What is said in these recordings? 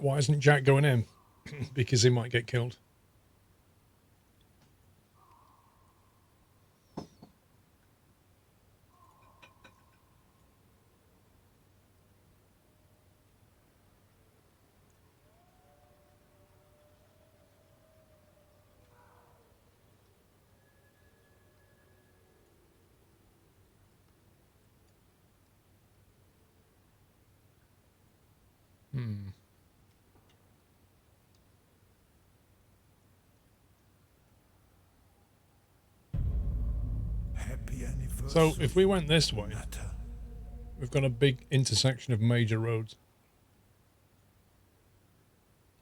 Why isn't Jack going in? Because he might get killed. So if we went this way, we've got a big intersection of major roads.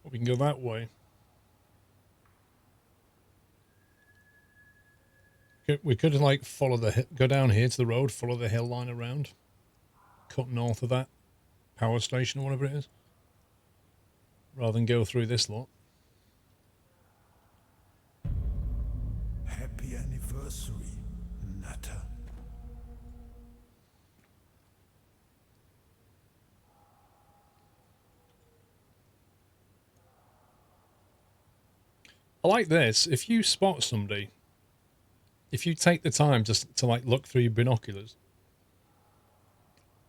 We can go that way. We could like follow go down here to the road, follow the hill line around, cut north of that power station or whatever it is, rather than go through this lot. Happy anniversary, Natter. I like this. If you spot somebody, if you take the time just to like look through your binoculars,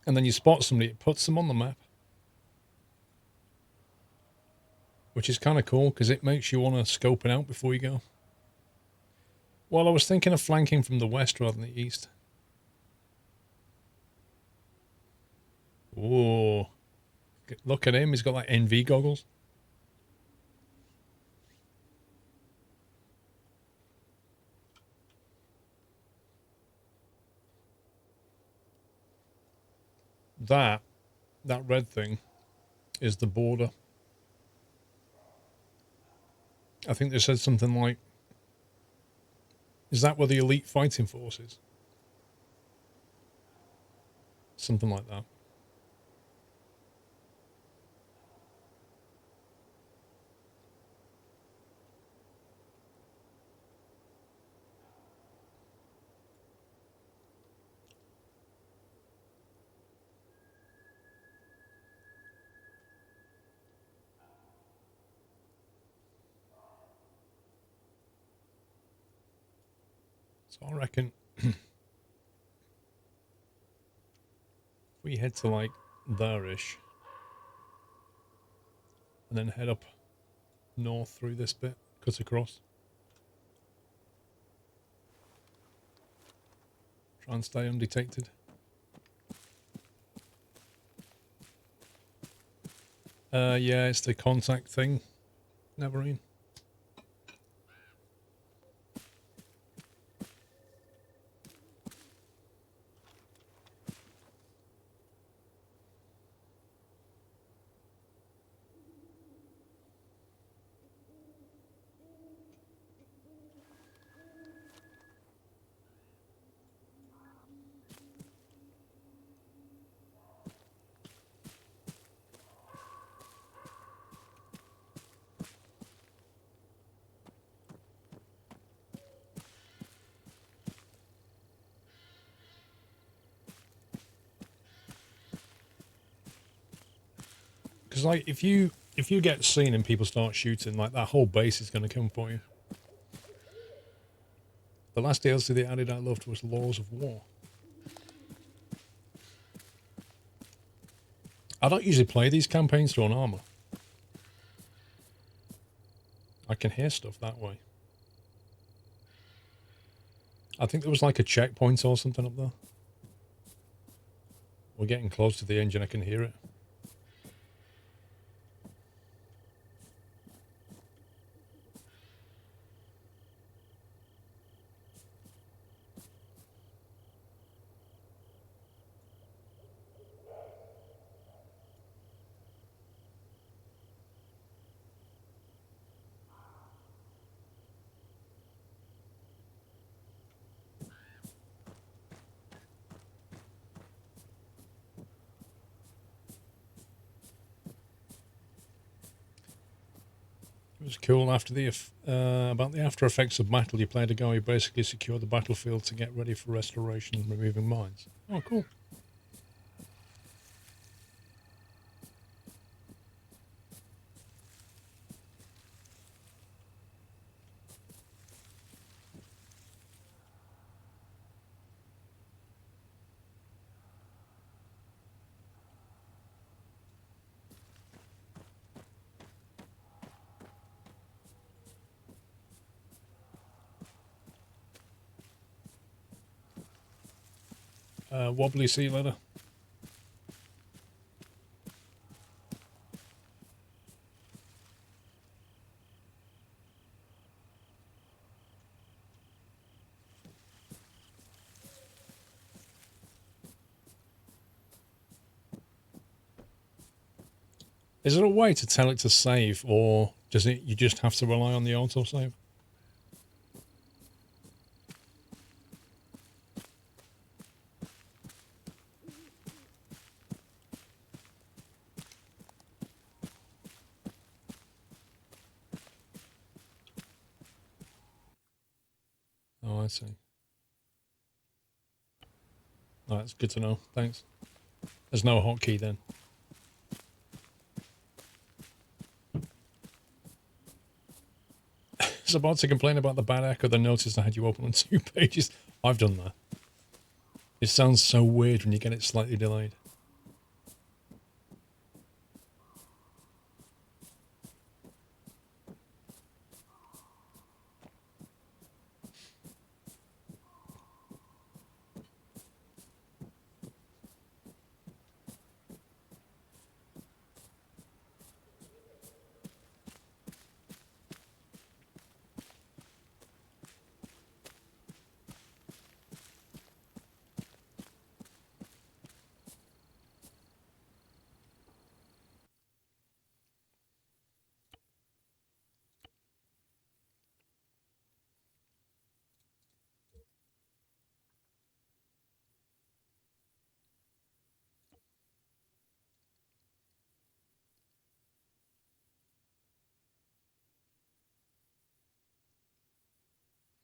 and then you spot somebody, it puts them on the map. Which is kind of cool, because it makes you want to scope it out before you go. Well, I was thinking of flanking from the west rather than the east. Whoa. Look at him, he's got like NV goggles. That red thing is the border. I think they said something like, is that where the elite fighting force is? Something like that. So I reckon if we head to like there-ish and then head up north through this bit, cut across. Try and stay undetected. Yeah, it's the contact thing, Neverine. Because like if you get seen and people start shooting, like that whole base is going to come for you. The last DLC they added I loved was Laws of War. I don't usually play these campaigns through an Arma. I can hear stuff that way. I think there was like a checkpoint or something up there. We're getting close to the engine, I can hear it. It was cool after the about the after effects of battle. You played a guy who basically secured the battlefield to get ready for restoration and removing mines. Oh, cool. Wobbly sea letter. Is there a way to tell it to save, or does it? You just have to rely on the autosave? Oh, I see. Oh, that's good to know. Thanks. There's no hotkey then. I was about to complain about the bad echo, then noticed I had you open on 2 pages. I've done that. It sounds so weird when you get it slightly delayed.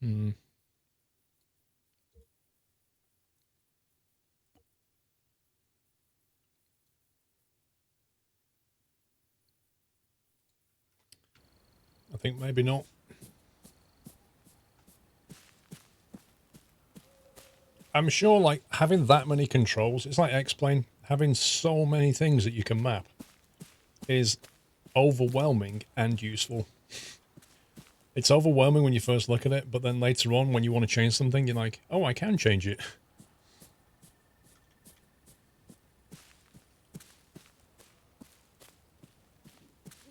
Hmm. I think maybe not. I'm sure, like, having that many controls, it's like X-Plane, having so many things that you can map is overwhelming and useful. It's overwhelming when you first look at it, but then later on, when you want to change something, you're like, oh, I can change it.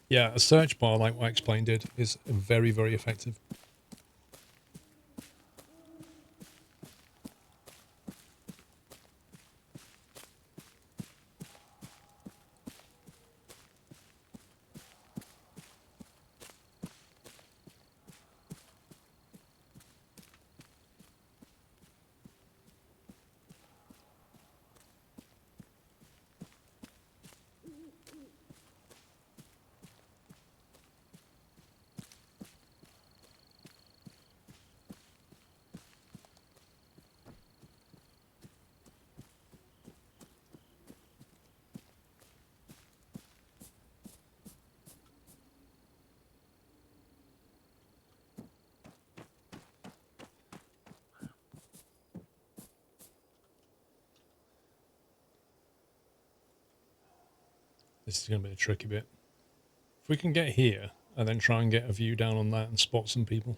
Yeah, a search bar like what X-Plane did is very, very effective. This is going to be a tricky bit. If we can get here and then try and get a view down on that and spot some people.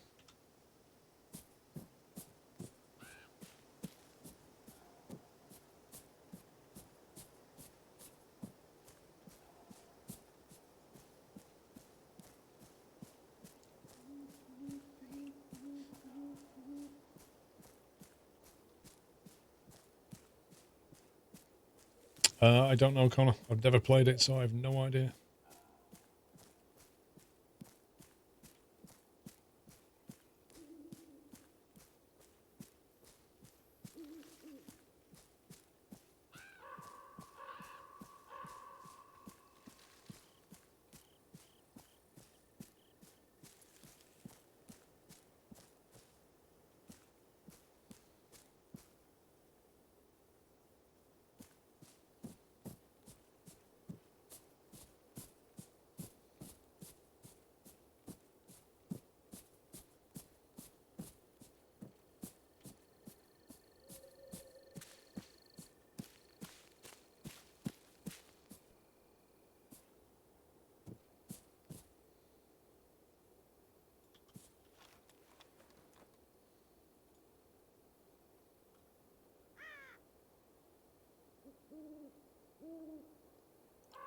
I don't know, Connor. I've never played it, so I have no idea.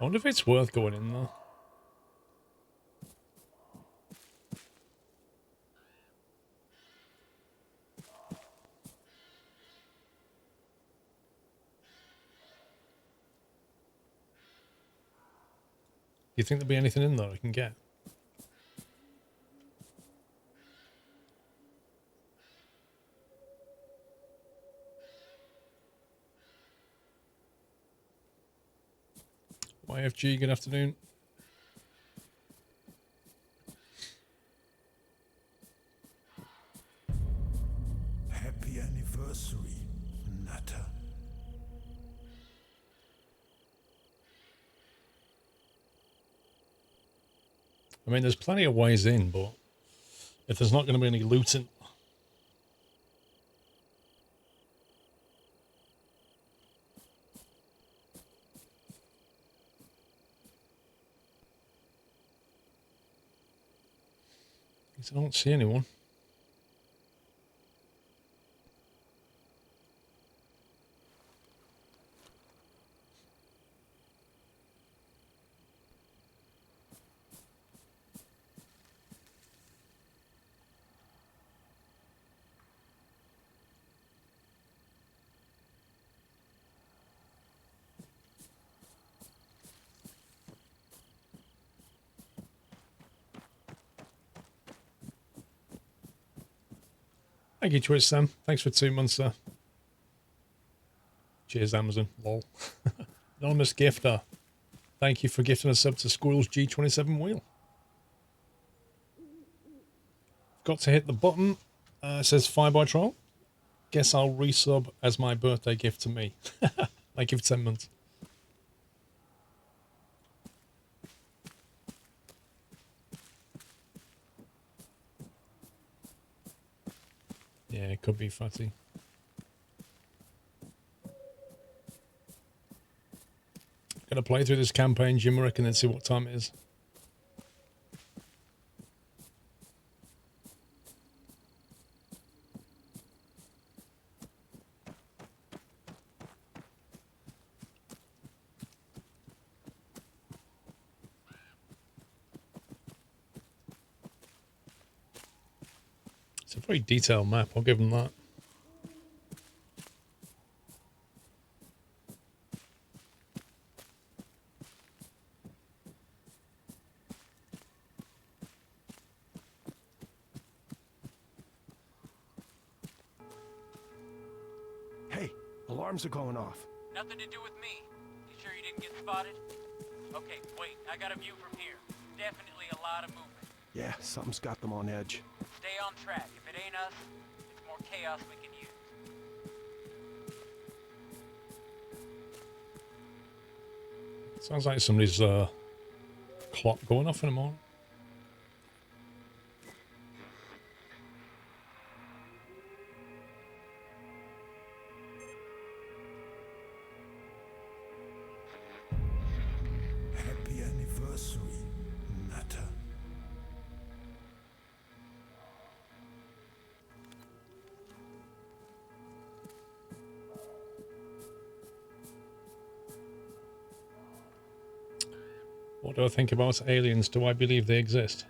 I wonder if it's worth going in there. Do you think there'll be anything in there I can get? YFG, good afternoon. Happy anniversary, Nutter. I mean, there's plenty of ways in, but if there's not going to be any looting... I don't see anyone. Thank you, Twitch Sam. Thanks for 2 months, sir. Cheers, Amazon. Lol. Anonymous gifter. Thank you for gifting a sub to Squirrel's G27 wheel. Got to hit the button. It says Fire by Troll. Guess I'll resub as my birthday gift to me. Thank you for 10 months. Yeah, it could be fatty. Gonna play through this campaign, Jimerick, and then see what time it is. It's a very detailed map, I'll give them that. Hey, alarms are going off. Nothing to do with me. You sure you didn't get spotted? Okay, wait, I got a view from here. Definitely a lot of movement. Yeah, something's got them on edge. Stay on track. If it ain't us, it's more chaos we can use. Sounds like somebody's clock going off in a moment. Happy anniversary, Nutter. What do I think about aliens? Do I believe they exist?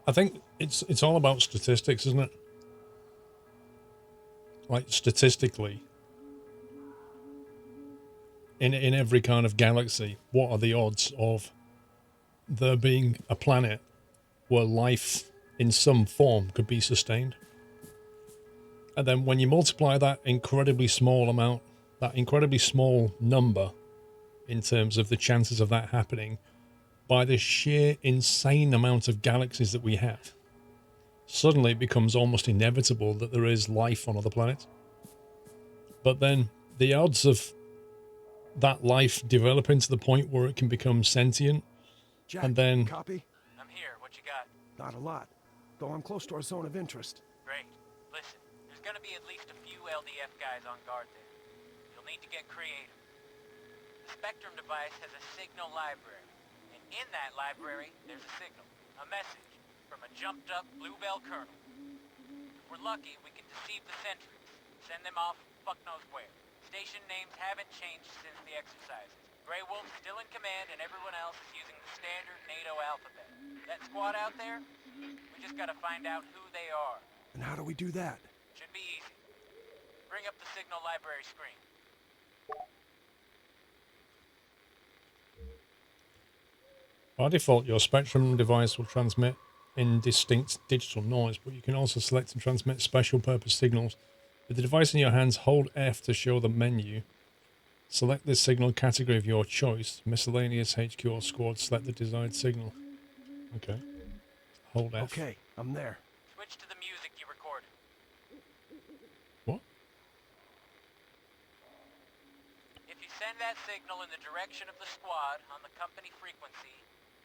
I think it's all about statistics, isn't it? Like statistically, in every kind of galaxy, what are the odds of there being a planet where life in some form could be sustained? And then when you multiply that incredibly small amount, that incredibly small number in terms of the chances of that happening by the sheer insane amount of galaxies that we have, suddenly it becomes almost inevitable that there is life on other planets. But then the odds of that life developing to the point where it can become sentient, Jack, and then copy? I'm here. What you got? Not a lot, though I'm close to our zone of interest. Great. Listen, there's gonna be at least a few LDF guys on guard there. You'll need to get creative. The Spectrum device has a signal library, and in that library, there's a signal, a message, from a jumped-up Bluebell colonel. If we're lucky, we can deceive the sentries, send them off fuck knows where. Station names haven't changed since the exercises. Grey Wolf's still in command, and everyone else is using the standard NATO alphabet. That squad out there, we just gotta find out who they are. And how do we do that? Should be easy. Bring up the signal library screen. By default, your Spectrum device will transmit indistinct digital noise, but you can also select and transmit special purpose signals. With the device in your hands, hold F to show the menu. Select the signal category of your choice. Miscellaneous, HQ, or squad. Select the desired signal. Okay. Hold F. Okay, I'm there. Switch to the music you recorded. What? If you send that signal in the direction of the squad on the company frequency,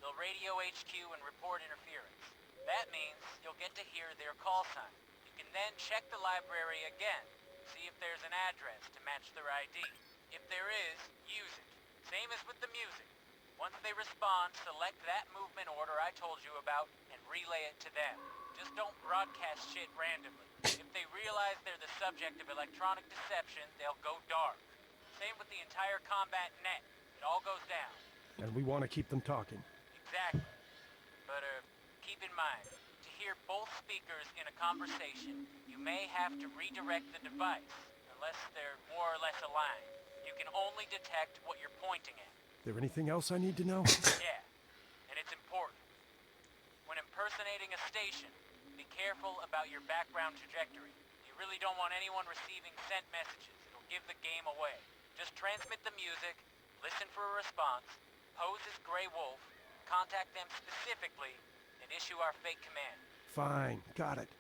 they'll radio HQ and report interference. That means you'll get to hear their call sign. You can then check the library again, see if there's an address to match their ID. If there is, use it. Same as with the music. Once they respond, select that movement order I told you about and relay it to them. Just don't broadcast shit randomly. If they realize they're the subject of electronic deception, they'll go dark. Same with the entire combat net. It all goes down. And we want to keep them talking. Exactly. But, keep in mind, to hear both speakers in a conversation, you may have to redirect the device, unless they're more or less aligned. You can only detect what you're pointing at. There anything else I need to know? Yeah, and it's important. When impersonating a station, be careful about your background trajectory. You really don't want anyone receiving sent messages. It'll give the game away. Just transmit the music, listen for a response, pose as Grey Wolf, contact them specifically, and issue our fake command. Fine, got it.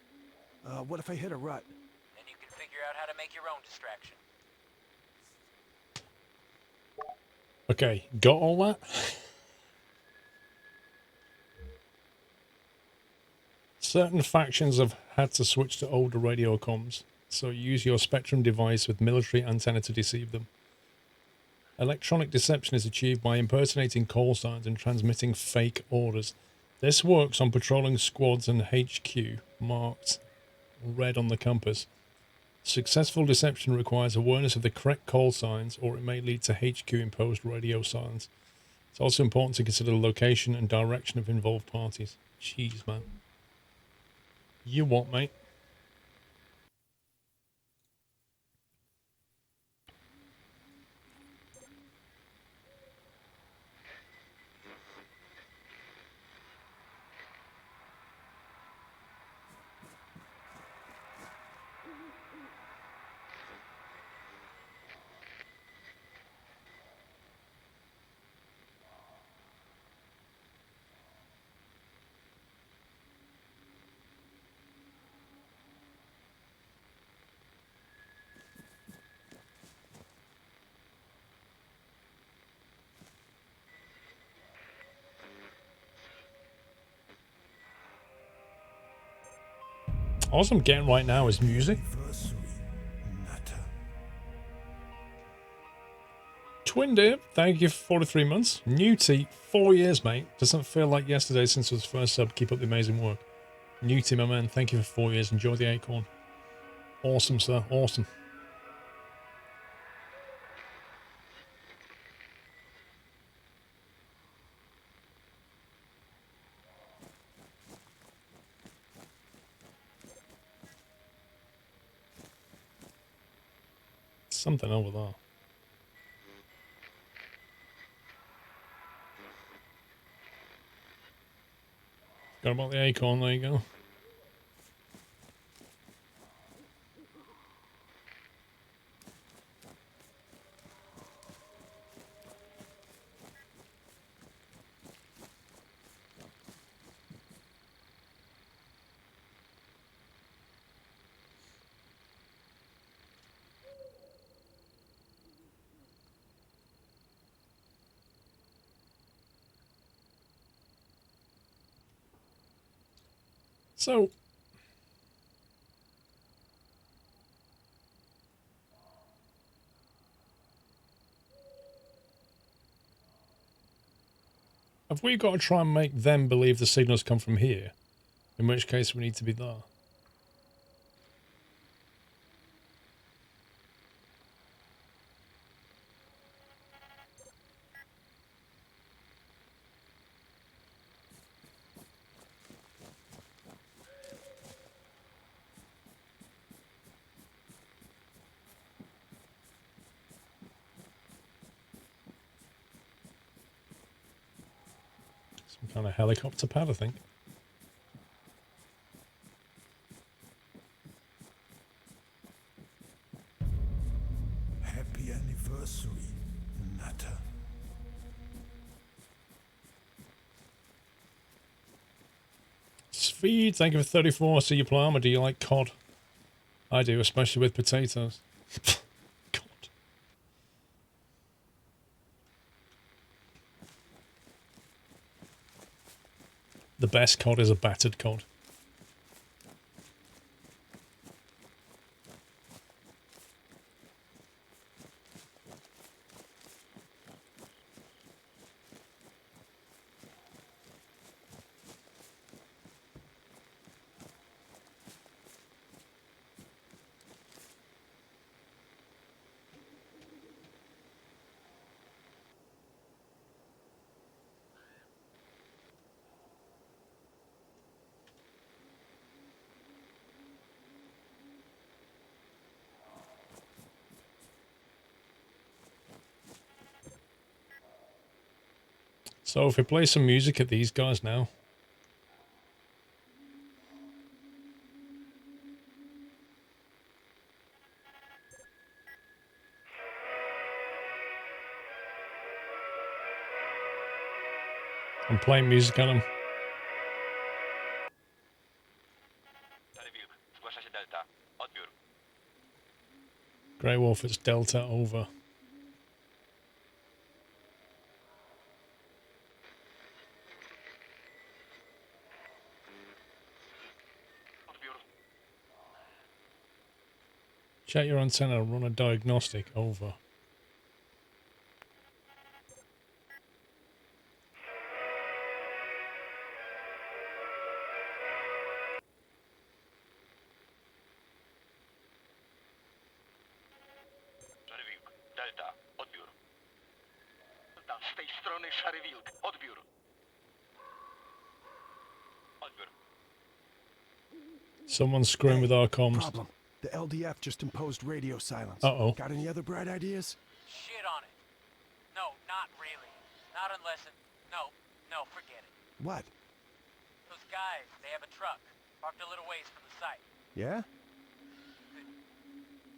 What if I hit a rut? Then you can figure out how to make your own distraction. Okay, got all that? Certain factions have had to switch to older radio comms, so use your Spectrum device with military antenna to deceive them. Electronic deception is achieved by impersonating call signs and transmitting fake orders. This works on patrolling squads and HQ, marked red on the compass. Successful deception requires awareness of the correct call signs, or it may lead to HQ-imposed radio silence. It's also important to consider the location and direction of involved parties. Jeez, man. You what, mate? All I'm getting right now is music. Anniversary matter. Twin Dip, thank you for 43 months. Newty, 4 years, mate. Doesn't feel like yesterday since it was first sub. Keep up the amazing work. Newty, my man, thank you for 4 years. Enjoy the acorn. Awesome, sir. Awesome. Something over there. Got about the acorn, there you go. So, Have we got to try and make them believe the signals come from here? In which case we need to be there. Some kind of helicopter pad, I think. Happy anniversary, Nutter. Speed, thank you for 34. See you play Arma. Do you like cod? I do, especially with potatoes. God. The best cod is a battered cod. So if we play some music at these guys now. I'm playing music on them. Grey Wolf, it's Delta, over. Check your antenna, run a diagnostic, over. Z tej strony Szary Wilk. Odbiór. Odbiór. Someone's screwing with our comms. Problem. The LDF just imposed radio silence. Uh-oh. Got any other bright ideas? Shit on it. No, not really. Not unless it... No, forget it. What? Those guys, they have a truck. Parked a little ways from the site. Yeah?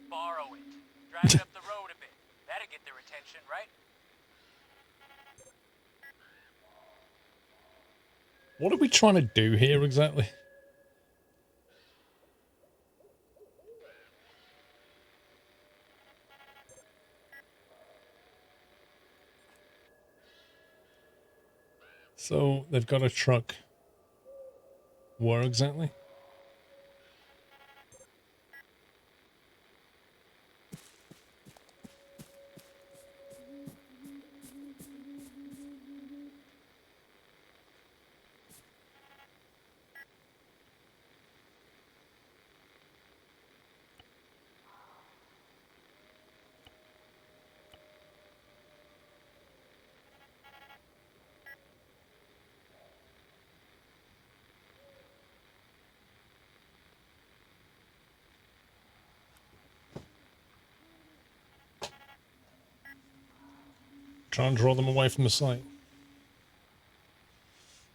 Borrow it. Drive it up the road a bit. That'll get their attention, right? What are we trying to do here exactly? So they've got a truck. Where exactly? Try and draw them away from the site.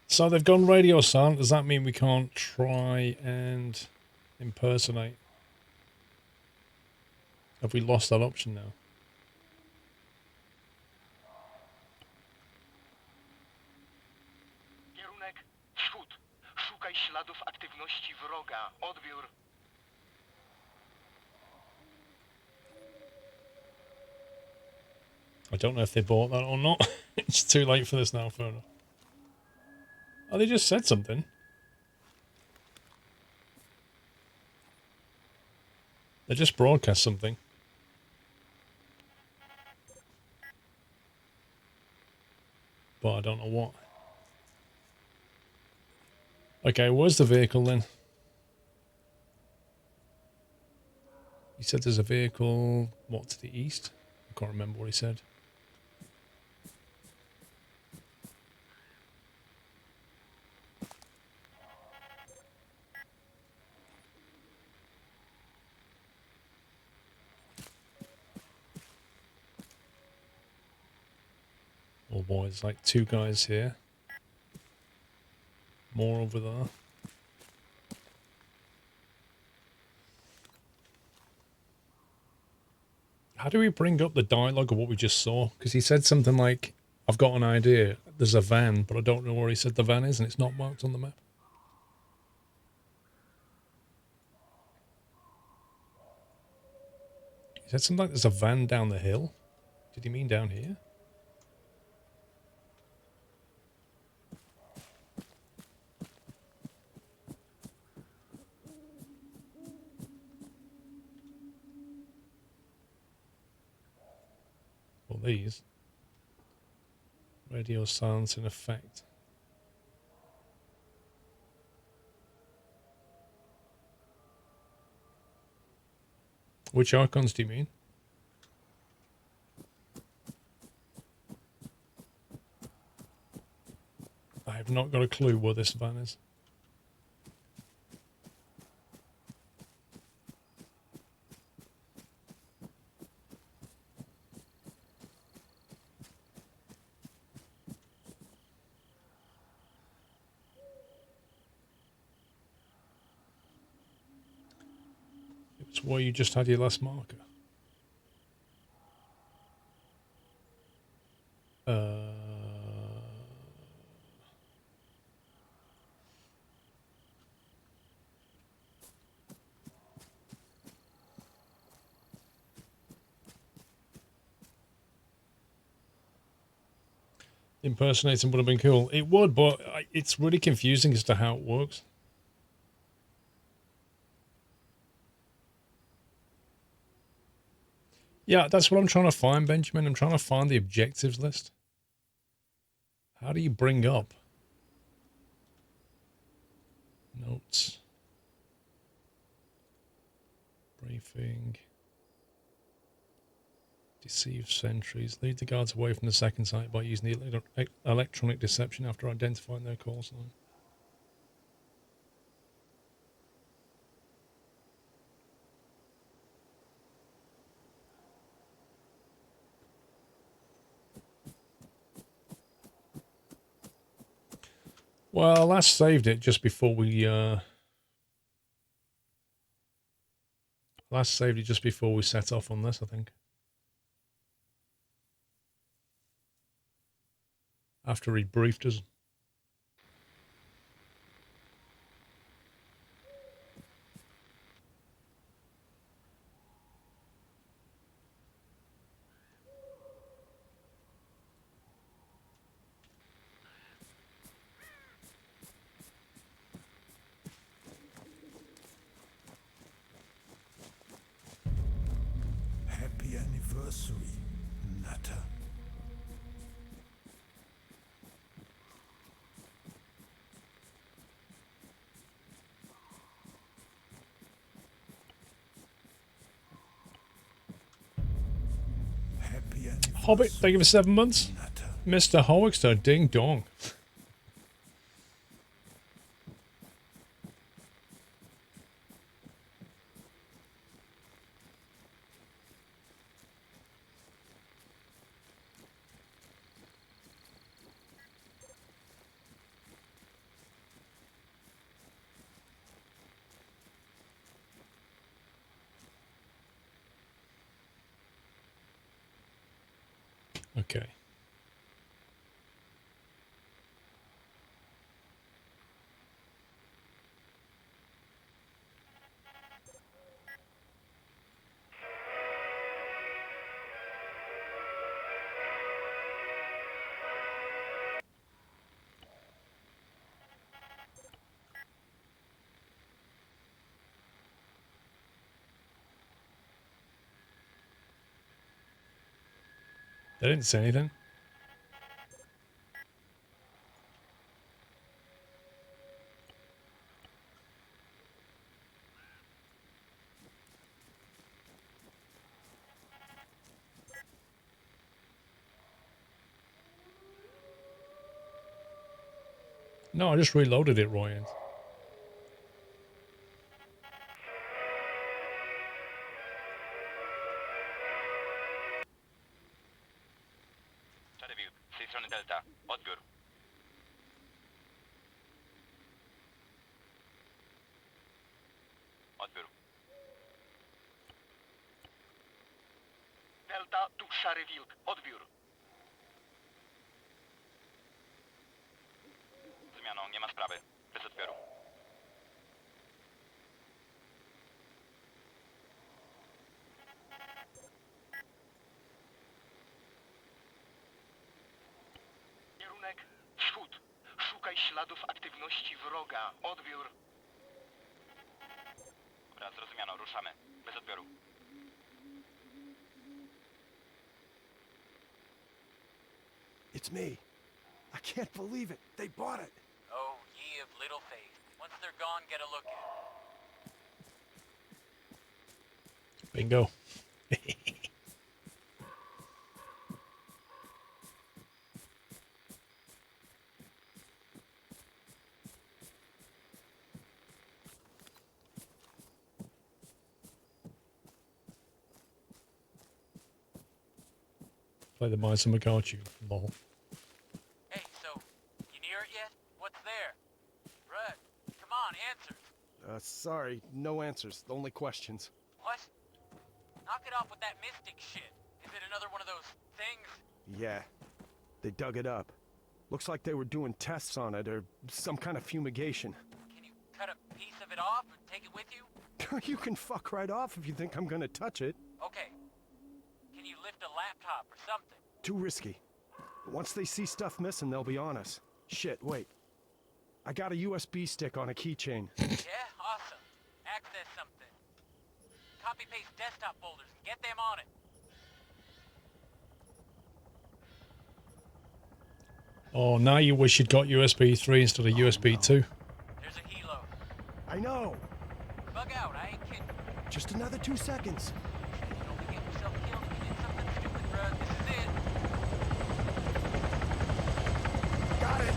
So they've gone radio silent. Does that mean we can't try and impersonate? Have we lost that option now? Kierunek wschód. Szukaj śladów aktywności wroga. Odbiór. I don't know if they bought that or not. It's too late for this now, fair enough. Oh, they just said something. They just broadcast something. But I don't know what. Okay, where's the vehicle then? He said there's a vehicle, what, to the east? I can't remember what he said. Oh boy, there's like two guys here. More over there. How do we bring up the dialogue of what we just saw? Because he said something like, I've got an idea. There's a van, but I don't know where he said the van is, and it's not marked on the map. He said something like there's a van down the hill. Did he mean down here? Well, these. Radio silence in effect. Which icons do you mean? I have not got a clue where this van is. It's where you just had your last marker. Impersonating would have been cool. It would, but it's really confusing as to how it works. Yeah, that's what I'm trying to find, Benjamin. I'm trying to find the objectives list. How do you bring up notes? Briefing. Deceive sentries. Lead the guards away from the second site by using the electronic deception after identifying their call sign. Well, I last saved it just before we set off on this, I think. After he briefed us. Happy anniversary, Nutter. Happy anniversary, Hobbit, thank you for 7 months. Nutter. Mr. Howickster, ding dong. Okay. They didn't say anything. No, I just reloaded it, Roy. Review. Z tej strony Delta. Odbiór. Odbiór. Delta, tu Szary Wilk. Odbiór. Zmianą, nie ma sprawy. Bez odbioru. Kierunek wschód. Szukaj śladów aktywności wroga. Odbiór. Dobra, zrozumiano, ruszamy. Bez odbioru. It's me. I can't believe it. They bought it. Oh, ye of little faith. Once they're gone, get a look at it. Bingo. Play the mice and McCarthy. Lol. Hey, so, you near it yet? What's there? Rudd, come on, answers. Sorry, no answers. Only questions. What? Knock it off with that mystic shit. Is it another one of those things? Yeah. They dug it up. Looks like they were doing tests on it or some kind of fumigation. Can you cut a piece of it off and take it with you? You can fuck right off if you think I'm gonna touch it. Okay. Can you lift a laptop or something? Too risky. Once they see stuff missing, they'll be on us. Shit, wait. I got a USB stick on a keychain. Yeah, awesome. Access something. Copy-paste desktop folders and get them on it. Oh, now you wish you'd got USB 3 instead of USB 2. There's a helo. I know. Bug out, I ain't kidding. Just another 2 seconds. Don't get yourself killed if you did something stupid, bro. This is it. Got it.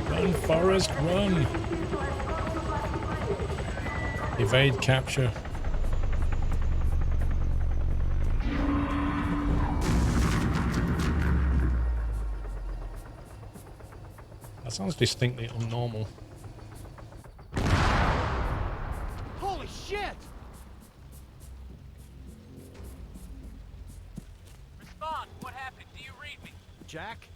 Run, Forrest, run! Evade capture. That sounds distinctly unnormal. Holy shit! Respond. What happened? Do you read me? Jack,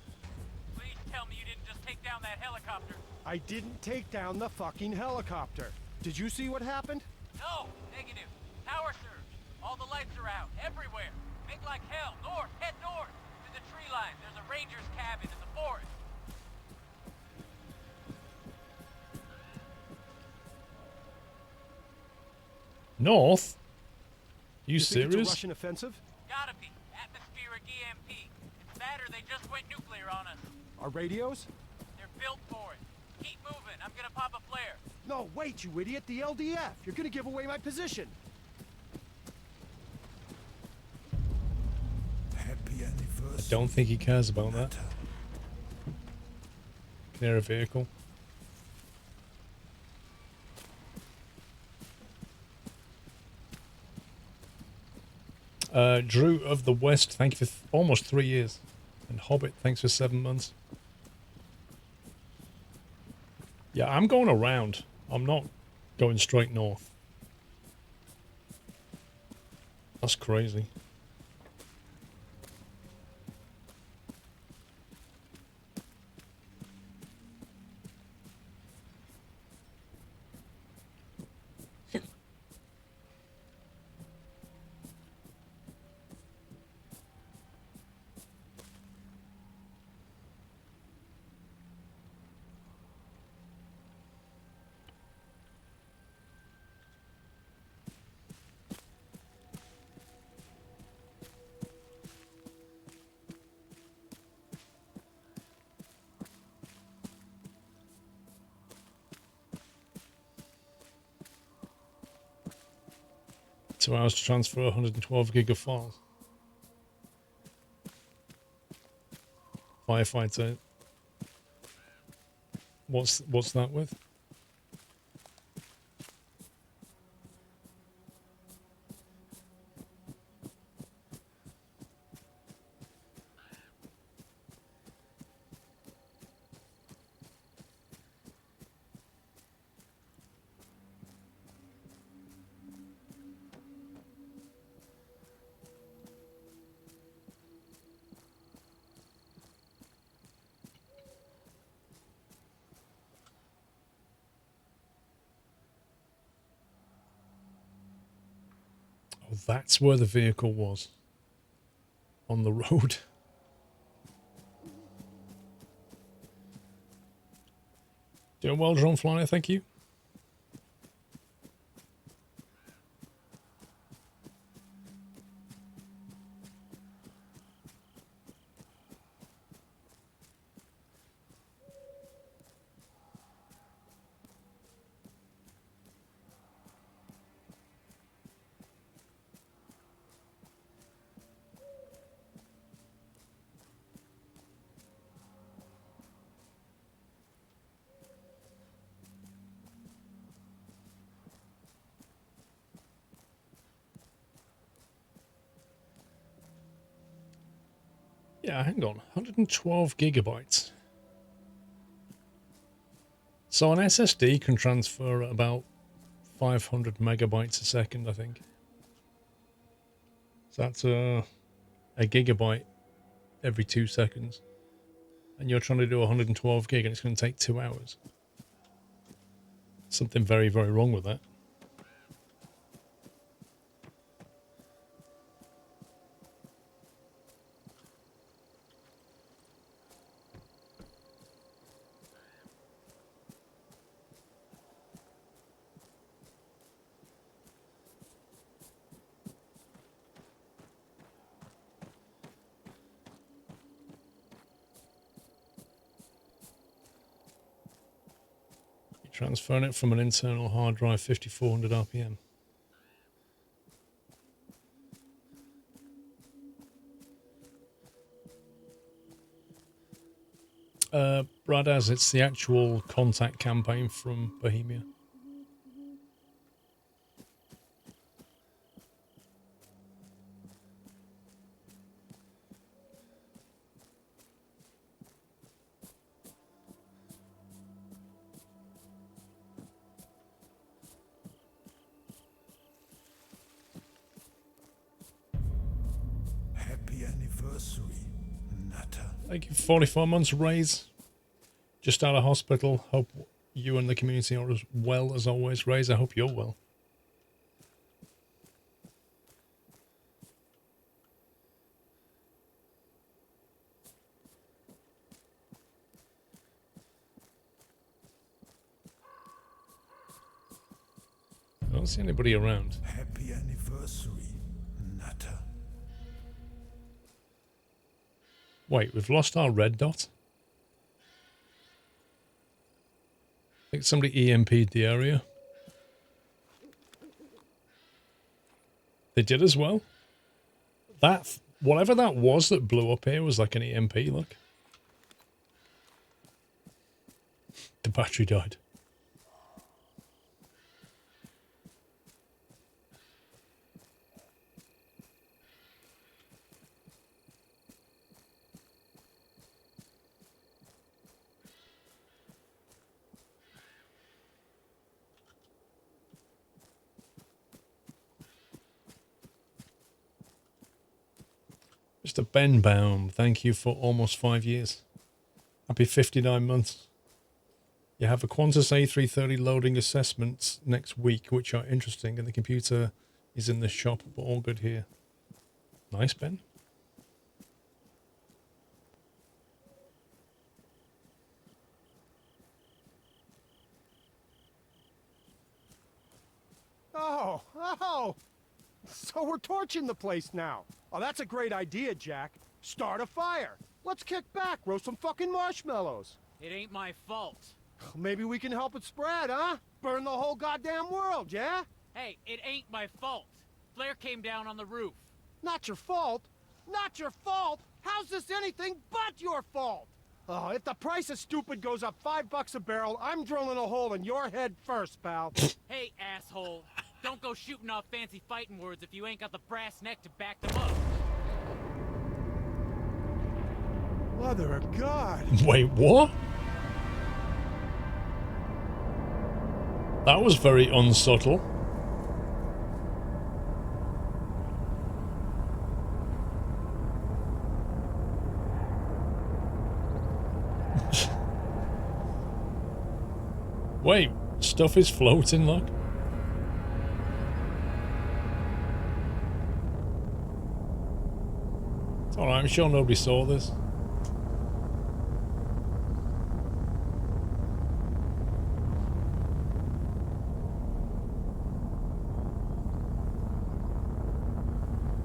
Please tell me you didn't just take down that helicopter. I didn't take down the fucking helicopter. Did you see what happened? No, negative. Power surge. All the lights are out. Everywhere. Make like hell. North. Head north. To the tree line. There's a ranger's cabin in the forest. North? You think it's a serious? Russian offensive? Gotta be. Atmospheric EMP. It's that or they just went nuclear on us. Our radios? They're built for it. Keep moving. I'm gonna pop a flare. No, wait, you idiot. The LDF. You're gonna give away my position. Happy I anniversary. don't think he cares about that. Natter. Clear a vehicle. Drew of the West, thank you for almost 3 years. And Hobbit, thanks for 7 months. Yeah, I'm going around. I'm not going straight north. That's crazy. Two hours to transfer 112 gig of files. Firefighter. What's that with? Oh, that's where the vehicle was. On the road. Doing well, Drone Flyer, thank you. Yeah, hang on. 112 gigabytes. So an SSD can transfer at about 500 megabytes a second, I think. So that's a gigabyte every 2 seconds. And you're trying to do 112 gig and it's going to take 2 hours. Something very, very wrong with that. Transferring it from an internal hard drive, 5400 RPM. Brad, as it's the actual contact campaign from Bohemia. Happy anniversary, Nutter. Thank you, 44 months, Raise. Just out of hospital. Hope you and the community are as well as always. Raise, I hope you're well. I don't see anybody around. Happy anniversary, Nutter. Wait, we've lost our red dot? I think somebody EMP'd the area. They did as well. That, whatever that was that blew up here was like an EMP, look. The battery died. Mr. Ben Baum, thank you for almost 5 years. Happy 59 months. You have a Qantas A330 loading assessments next week, which are interesting, and the computer is in the shop, but all good here. Nice, Ben. Oh, so we're torching the place now. Oh, that's a great idea, Jack. Start a fire. Let's kick back, roast some fucking marshmallows. It ain't my fault. Maybe we can help it spread, huh? Burn the whole goddamn world, yeah? Hey, it ain't my fault. Flare came down on the roof. Not your fault. Not your fault. How's this anything but your fault? Oh, if the price of stupid goes up $5 a barrel, I'm drilling a hole in your head first, pal. Hey, asshole. Don't go shooting off fancy fighting words if you ain't got the brass neck to back them up. Mother of God. Wait, what? That was very unsubtle. Wait, stuff is floating, look. It's alright, I'm sure nobody saw this.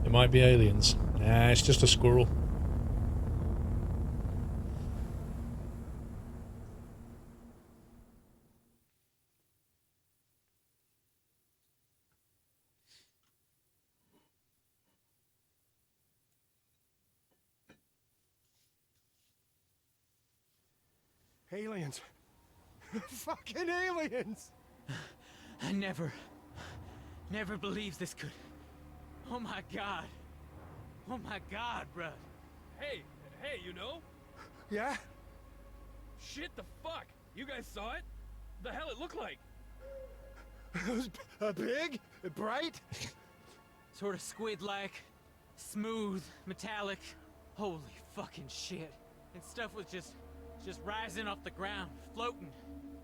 It might be aliens. Nah, it's just a squirrel. Aliens. Fucking aliens. I never believed this could... Oh my god. Oh my god, bruh. Hey, you know? Yeah? Shit, the fuck? You guys saw it? The hell it looked like? It was big, bright. Sort of squid-like, smooth, metallic. Holy fucking shit. And stuff was just rising off the ground, floating.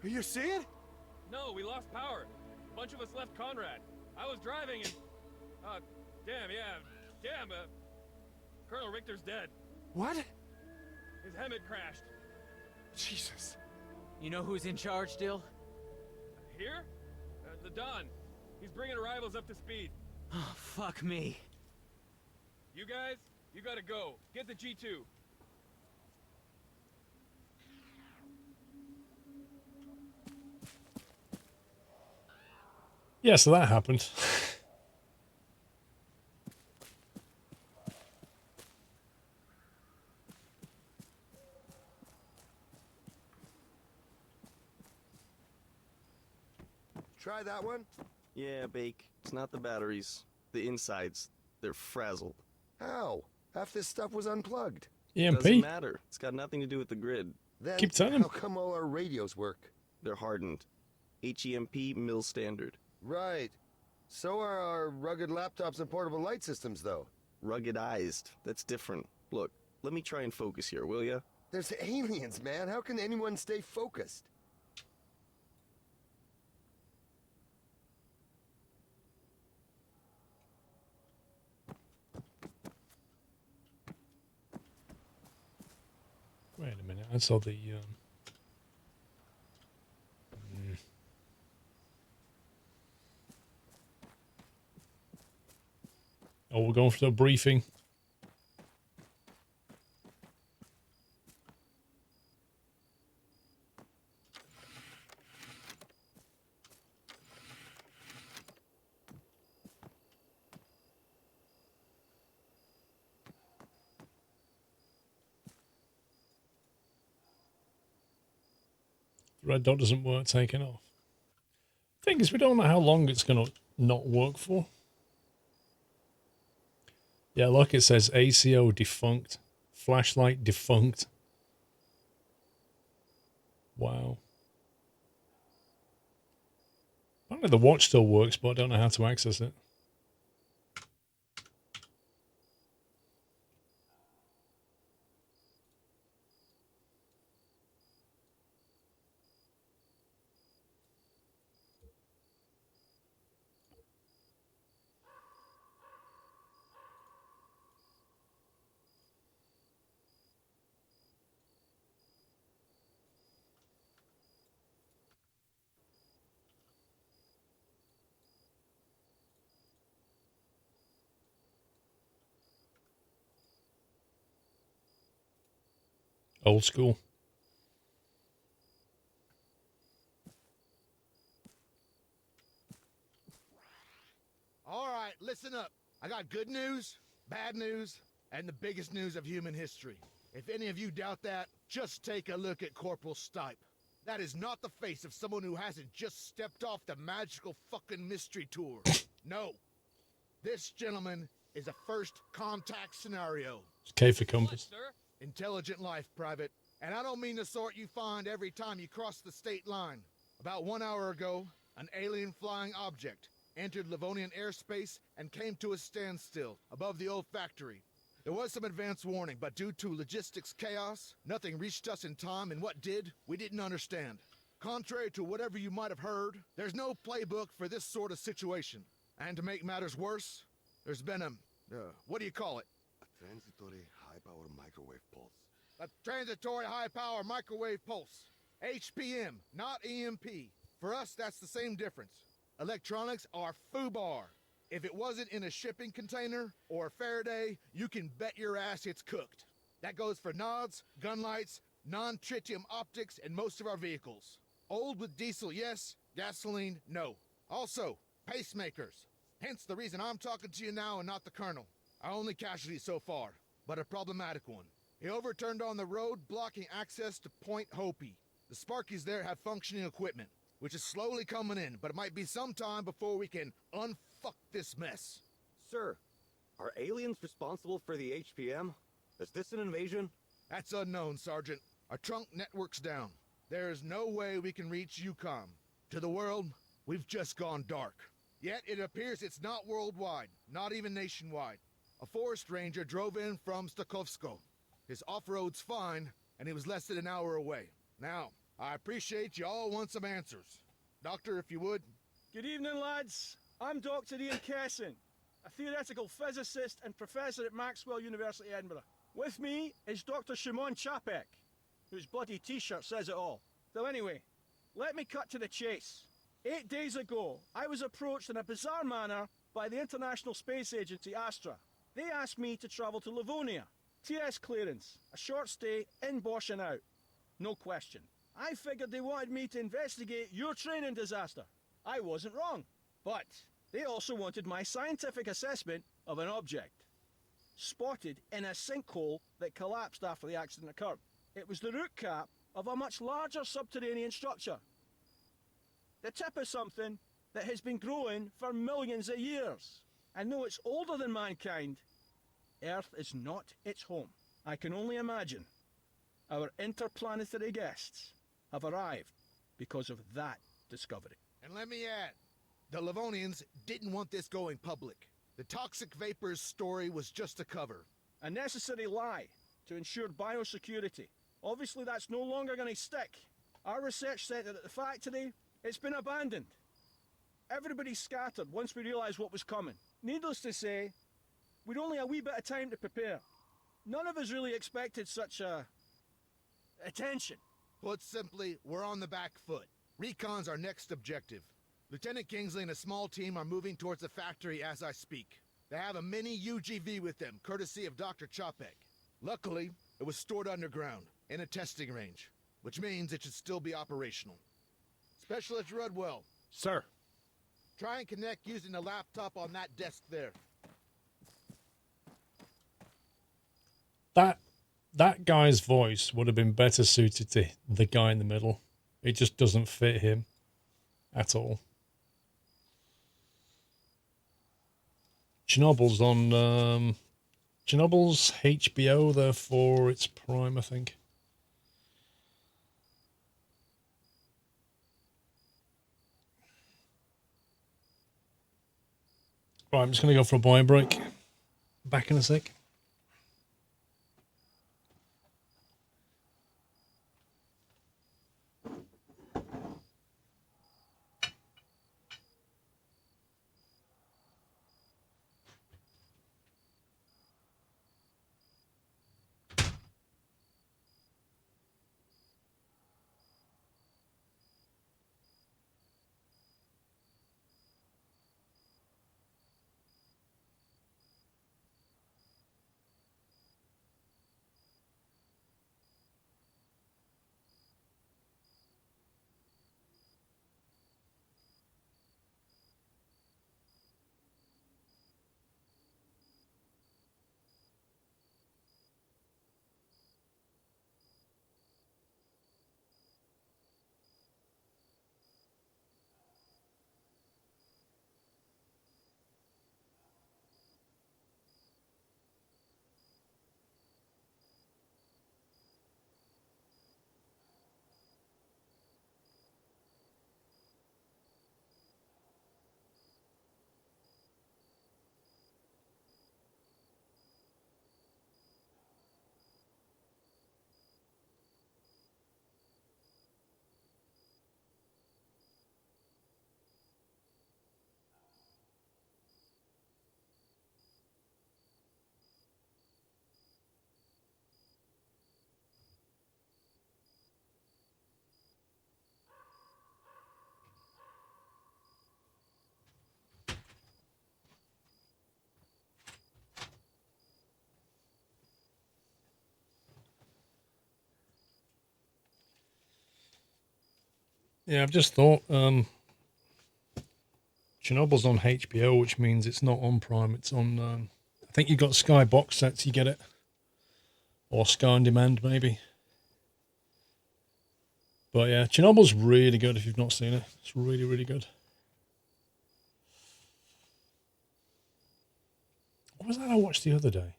You see it? No, we lost power. A bunch of us left Conrad. I was driving and... Colonel Richter's dead. What? His Hemet crashed. Jesus. You know who's in charge still? Here? The Don. He's bringing arrivals up to speed. Oh, fuck me. You guys, you gotta go. Get the G2. Yeah, so that happened. Try that one? Yeah, Bake. It's not the batteries. The insides. They're frazzled. How? Half this stuff was unplugged. Doesn't EMP? matter. It's got nothing to do with the grid. Then Keep telling him. how come all our radios work? They're hardened. HEMP mill standard. Right. So are our rugged laptops and portable light systems, though. Ruggedized. That's different. Look, let me try and focus here, will ya? There's aliens, man. How can anyone stay focused? Wait a minute, I saw the... Oh, we're going for the briefing. The red dot doesn't work, taking off. Thing is, we don't know how long it's going to not work for. Yeah, look, it says ACO defunct. Flashlight defunct. Wow. Apparently the watch still works, but I don't know how to access it. Old school. All right, listen up. I got good news, bad news, and the biggest news of human history. If any of you doubt that, just take a look at Corporal Stipe. That is not the face of someone who hasn't just stepped off the magical fucking mystery tour. No. This gentleman is a first contact scenario. It's K for compass. Intelligent life, Private. And I don't mean the sort you find every time you cross the state line. About 1 hour ago, an alien flying object entered Livonian airspace and came to a standstill above the old factory. There was some advance warning, but due to logistics chaos, nothing reached us in time, and what did, we didn't understand. Contrary to whatever you might have heard, there's no playbook for this sort of situation. And to make matters worse, there's been a, what do you call it? A transitory high-power microwave pulse. A transitory high-power microwave pulse. HPM, not EMP. For us, that's the same difference. Electronics are FUBAR. If it wasn't in a shipping container or a Faraday, you can bet your ass it's cooked. That goes for nods, gun lights, non-tritium optics, and most of our vehicles. Old with diesel, yes. Gasoline, no. Also, pacemakers. Hence the reason I'm talking to you now and not the Colonel. Our only casualty so far, but a problematic one. He overturned on the road, blocking access to Point Hopi. The Sparkies there have functioning equipment, which is slowly coming in, but it might be some time before we can unfuck this mess. Sir, are aliens responsible for the HPM? Is this an invasion? That's unknown, Sergeant. Our trunk network's down. There is no way we can reach UCOM. To the world, we've just gone dark. Yet it appears it's not worldwide, not even nationwide. A forest ranger drove in from Stokowsko. His off-road's fine, and he was less than an hour away. Now, I appreciate you all want some answers. Doctor, if you would. Good evening, lads. I'm Dr. Ian Kesson, a theoretical physicist and professor at Maxwell University, Edinburgh. With me is Dr. Shimon Chapek, whose bloody t-shirt says it all. So anyway, let me cut to the chase. 8 days ago, I was approached in a bizarre manner by the International Space Agency, Astra. They asked me to travel to Livonia. TS clearance, a short stay, in Bosch and out. No question. I figured they wanted me to investigate your training disaster. I wasn't wrong. But they also wanted my scientific assessment of an object spotted in a sinkhole that collapsed after the accident occurred. It was the root cap of a much larger subterranean structure. The tip of something that has been growing for millions of years. And though it's older than mankind, Earth is not its home. I can only imagine our interplanetary guests have arrived because of that discovery. And let me add, the Livonians didn't want this going public. The toxic vapors story was just a cover. A necessary lie to ensure biosecurity. Obviously that's no longer going to stick. Our research said that at the factory, it's been abandoned. Everybody scattered once we realised what was coming. Needless to say, we'd only a wee bit of time to prepare. None of us really expected such attention. Put simply, we're on the back foot. Recon's our next objective. Lieutenant Kingsley and a small team are moving towards the factory as I speak. They have a mini UGV with them, courtesy of Dr. Chapek. Luckily, it was stored underground, in a testing range, which means it should still be operational. Specialist Rudwell. Sir. Try and connect using the laptop on that desk there. That guy's voice would have been better suited to the guy in the middle. It just doesn't fit him at all. Chernobyl's on Chernobyl's HBO, therefore it's Prime, I think. Right, I'm just going to go for a boy break. Back in a sec. Yeah, I've just thought Chernobyl's on HBO, which means it's not on Prime. It's on. I think you got Sky box sets. You get it, or Sky on demand, maybe. But yeah, Chernobyl's really good. If you've not seen it, it's really, really good. What was that I watched the other day?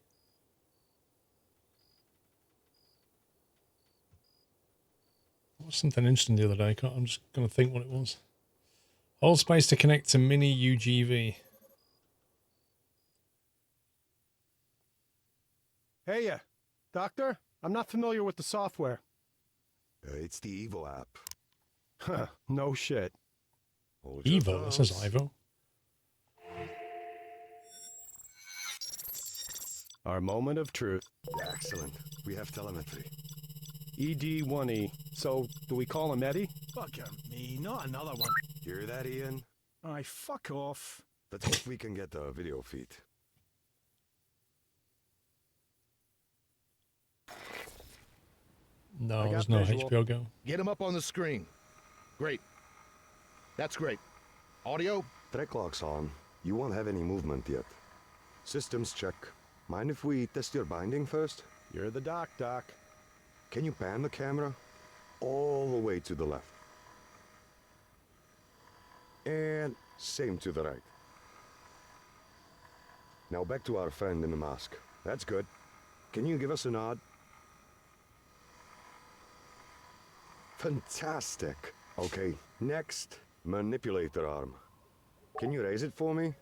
What was something interesting the other day? I'm just going to think what it was. Hold space to connect to mini UGV. Hey, Doctor? I'm not familiar with the software. It's the Evo app. Huh, no shit. Hold your Evo, this is thoughts. Ivo. Our moment of truth. Excellent. We have telemetry. ED1E. So, do we call him Eddie? Bugger me, not another one. Hear that, Ian? Aye, fuck off. Let's hope we can get the video feed. No, I there's got no visual. HBO Go. Get him up on the screen. Great. That's great. Audio? Track lock's on. You won't have any movement yet. Systems check. Mind if we test your binding first? You're the doc, Doc. Can you pan the camera? All the way to the left. And same to the right. Now back to our friend in the mask. That's good. Can you give us a nod? Fantastic. Okay, next, manipulator arm. Can you raise it for me?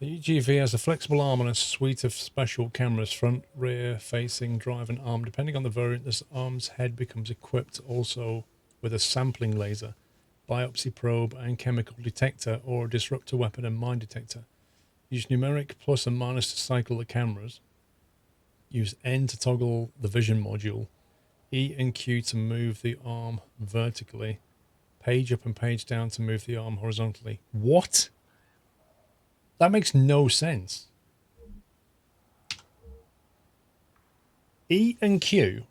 The UGV has a flexible arm and a suite of special cameras, front, rear, facing, drive and arm. Depending on the variant, this arm's head becomes equipped also with a sampling laser, biopsy probe and chemical detector, or a disruptor weapon and mine detector. Use numeric plus and minus to cycle the cameras. Use N to toggle the vision module. E and Q to move the arm vertically. Page up and page down to move the arm horizontally. What? That makes no sense. E and Q.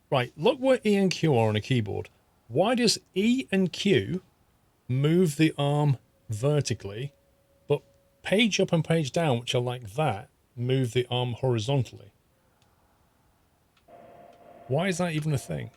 Right, look where E and Q are on a keyboard. Why does E and Q move the arm vertically, but page up and page down, which are like that, move the arm horizontally? Why is that even a thing?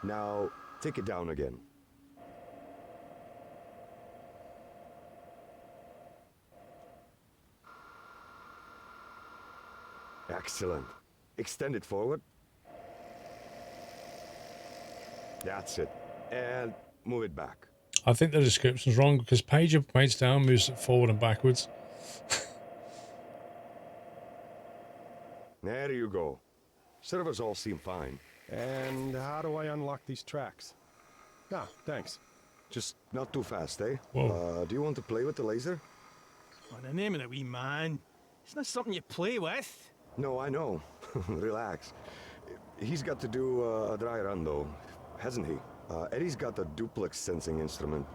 Now, take it down again. Excellent. Extend it forward. That's it. And move it back. I think the description's wrong because page up, page down moves it forward and backwards. There you go. Servers all seem fine. And how do I unlock these tracks? Ah, thanks. Just not too fast, eh? Whoa. Do you want to play with the laser? On the name of the wee man. It's not something you play with. No, I know. Relax. He's got to do a dry run, though, hasn't he? Eddie's got a duplex sensing instrument.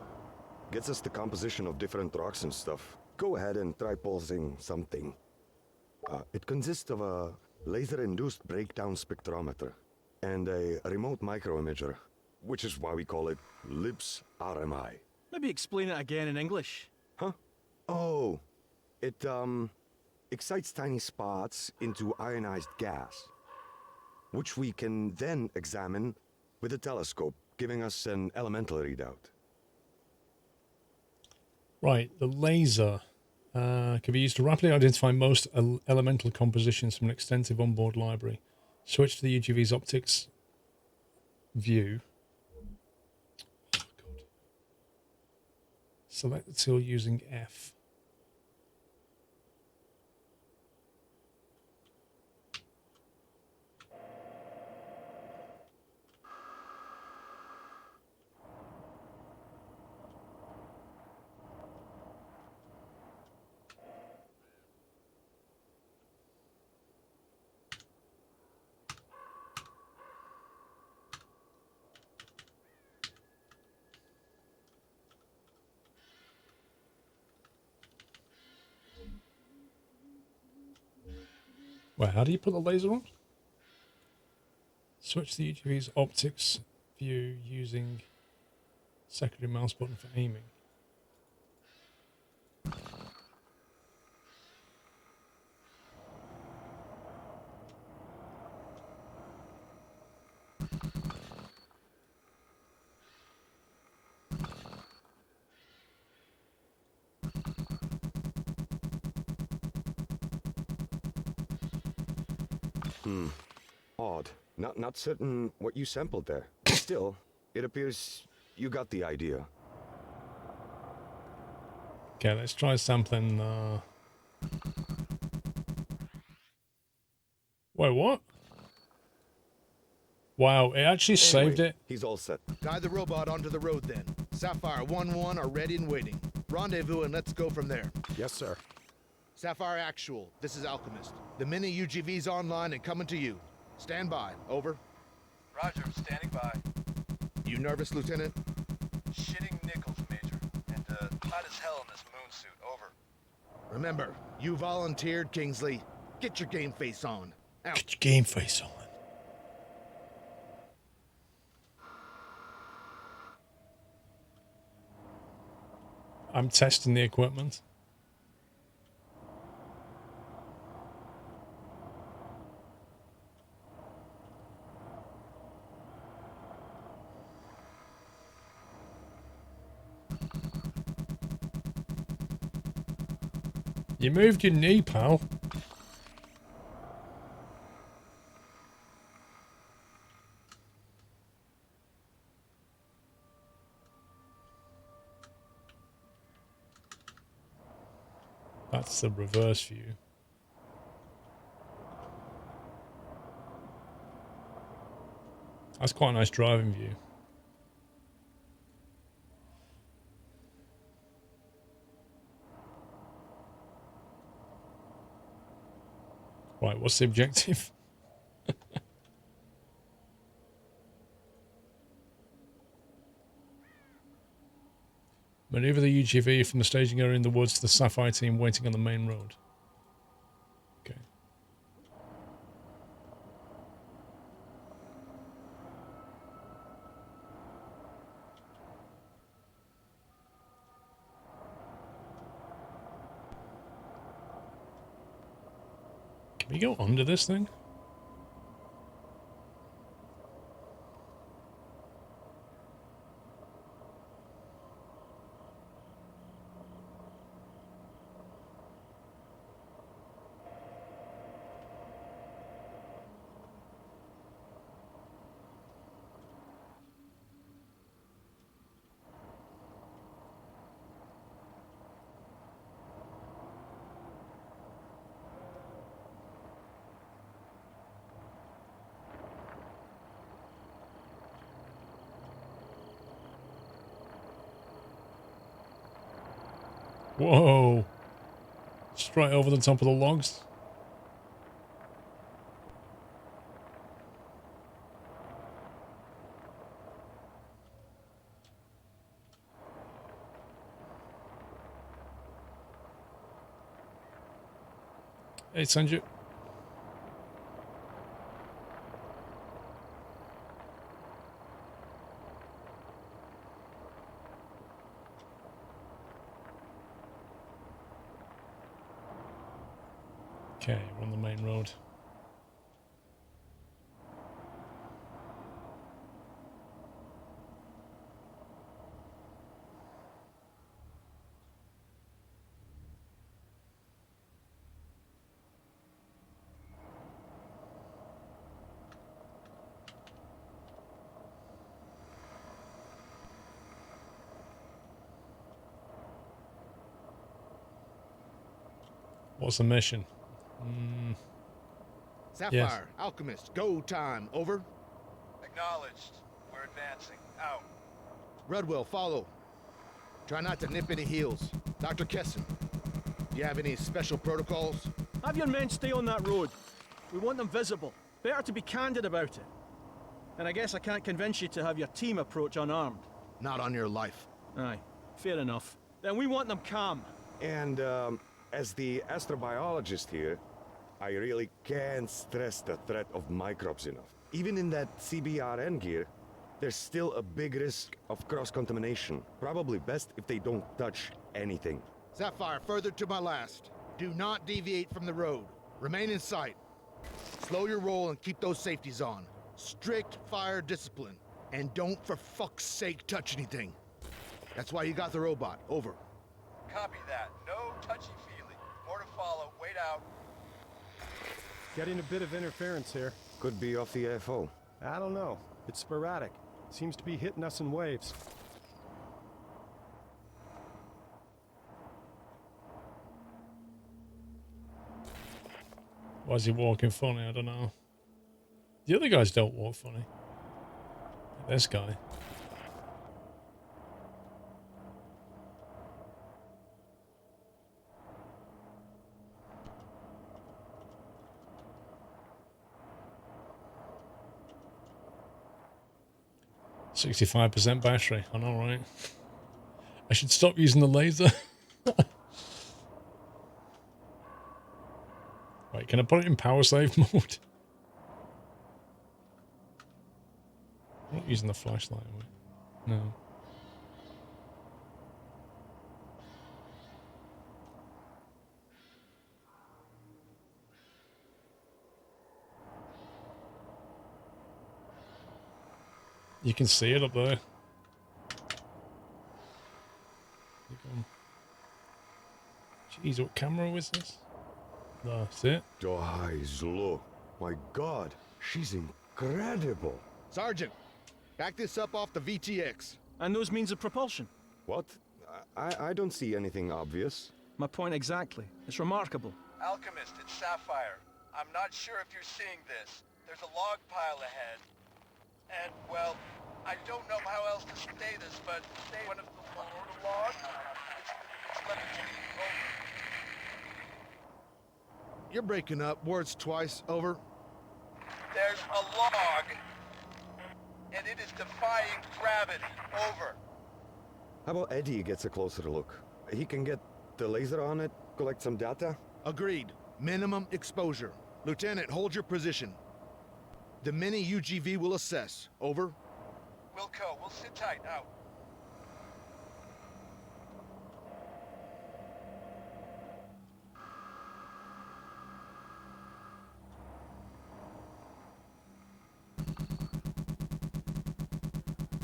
Gets us the composition of different rocks and stuff. Go ahead and try pulsing something. It consists of a laser-induced breakdown spectrometer and a remote microimager, which is why we call it LIBS RMI. Maybe explain it again in English. Huh? Oh, it excites tiny spots into ionized gas, which we can then examine with a telescope, giving us an elemental readout. Right, the laser can be used to rapidly identify most elemental compositions from an extensive onboard library. Switch to the UGV's optics view. Oh, God. Select the tool using F. Wait, how do you put the laser on? Switch the UGV's optics view using secondary mouse button for aiming. Odd. Not certain what you sampled there. Still, it appears you got the idea. Okay, let's try sampling. Wait, what? Wow, it actually saved it. He's all set. Guide the robot onto the road then. Sapphire 1-1 are ready and waiting. Rendezvous and let's go from there. Yes, sir. Sapphire Actual, this is Alchemist. The mini UGV's online and coming to you. Stand by. Over. Roger, I'm standing by. You nervous, Lieutenant? Shitting nickels, Major. And, hot as hell in this moon suit. Over. Remember, you volunteered, Kingsley. Get your game face on. Out. Get your game face on. I'm testing the equipment. You moved your knee, pal. That's the reverse view. That's quite a nice driving view. Right, what's the objective? Maneuver the UGV from the staging area in the woods to the Sapphire team waiting on the main road. Okay. Can we go under this thing? Whoa. Straight over the top of the logs. Hey, Sanju. Okay, we're on the main road. What's the mission? Sapphire, Yes. Alchemist, go time. Over. Acknowledged. We're advancing. Out. Redwell, follow. Try not to nip any heels. Dr. Kesson, do you have any special protocols? Have your men stay on that road. We want them visible. Better to be candid about it. And I guess I can't convince you to have your team approach unarmed. Not on your life. Aye, fair enough. Then we want them calm. And, as the astrobiologist here, I really can't stress the threat of microbes enough. Even in that CBRN gear, there's still a big risk of cross-contamination. Probably best if they don't touch anything. Sapphire, further to my last. Do not deviate from the road. Remain in sight. Slow your roll and keep those safeties on. Strict fire discipline. And don't for fuck's sake touch anything. That's why you got the robot. Over. Copy that. No touchy-feely. More to follow. Wait out. Getting a bit of interference here. Could be off the AFO. I don't know. It's sporadic. Seems to be hitting us in waves. Why is he walking funny? I don't know. The other guys don't walk funny. This guy. %65% battery. I know, right? I should stop using the laser. Wait, can I put it in power save mode? I'm not using the flashlight. No. You can see it up there. Jeez, what camera was this? That's it. Guys, look. My God, she's incredible. Sergeant, back this up off the VTX. And those means of propulsion? What? I don't see anything obvious. My point exactly. It's remarkable. Alchemist, it's Sapphire. I'm not sure if you're seeing this. There's a log pile ahead. And, well, I don't know how else to say this, but one of the logs, it's levitating over. You're breaking up. Words twice. Over. There's a log, and it is defying gravity. Over. How about Eddie gets a closer look? He can get the laser on it, collect some data? Agreed. Minimum exposure. Lieutenant, hold your position. The mini UGV will assess. Over. Wilco, we'll sit tight. Out.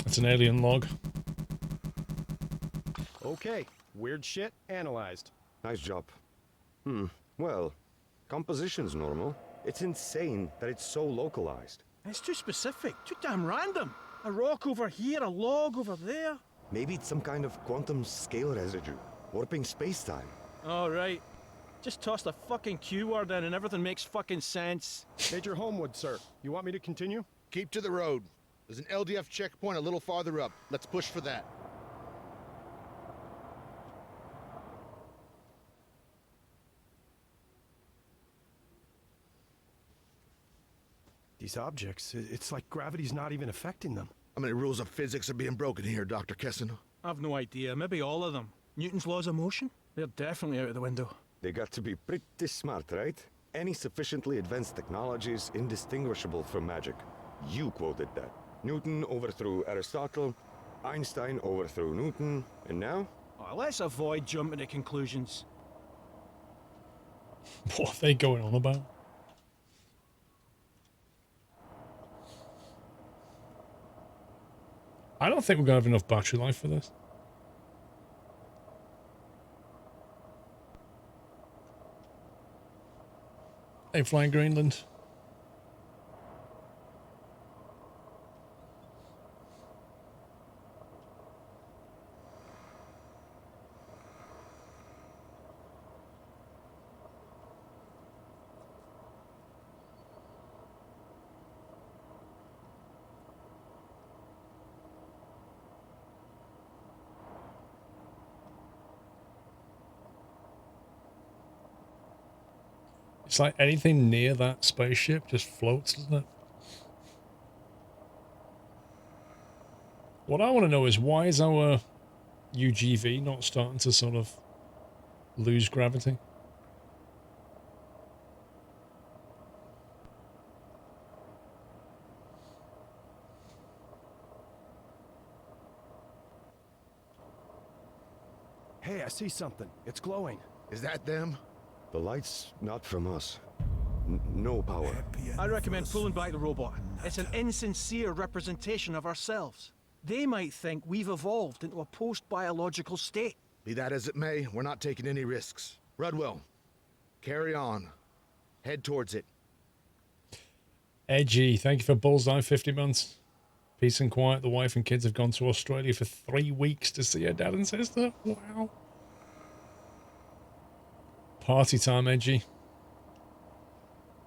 It's an alien log. Okay, weird shit analyzed. Nice job. Well, composition's normal. It's insane that it's so localized. It's too specific, too damn random. A rock over here, a log over there. Maybe it's some kind of quantum scale residue, warping space-time. All right. Just toss the fucking Q word in and everything makes fucking sense. Major Homewood, sir. You want me to continue? Keep to the road. There's an LDF checkpoint a little farther up. Let's push for that. These objects, it's like gravity's not even affecting them. How many rules of physics are being broken here, Dr. Kessin? I've no idea. Maybe all of them. Newton's laws of motion? They're definitely out of the window. They got to be pretty smart, right? Any sufficiently advanced technology is indistinguishable from magic. You quoted that. Newton overthrew Aristotle, Einstein overthrew Newton, and now? Oh, let's avoid jumping to conclusions. What are they going on about? I don't think we're going to have enough battery life for this. Hey, Flying Greenland. It's like anything near that spaceship just floats, doesn't it? What I want to know is why is our UGV not starting to sort of lose gravity? Hey, I see something. It's glowing. Is that them? The light's not from us. No power. I recommend pulling back the robot. It's an insincere representation of ourselves. They might think we've evolved into a post-biological state. Be that as it may, we're not taking any risks. Rudwell, carry on. Head towards it. Edgy, thank you for Bullseye 50 months. Peace and quiet. The wife and kids have gone to Australia for 3 weeks to see her dad and sister. Wow. Party time, Edgy.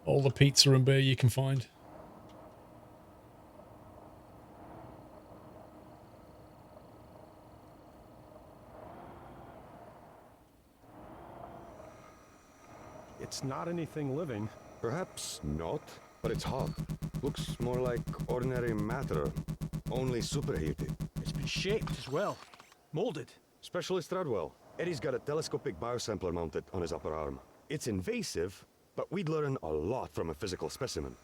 All the pizza and beer you can find. It's not anything living. Perhaps not, but it's hot. Looks more like ordinary matter, only superheated. It's been shaped as well. Molded. Specialist Rudwell. Eddie's got a telescopic biosampler mounted on his upper arm. It's invasive, but we'd learn a lot from a physical specimen.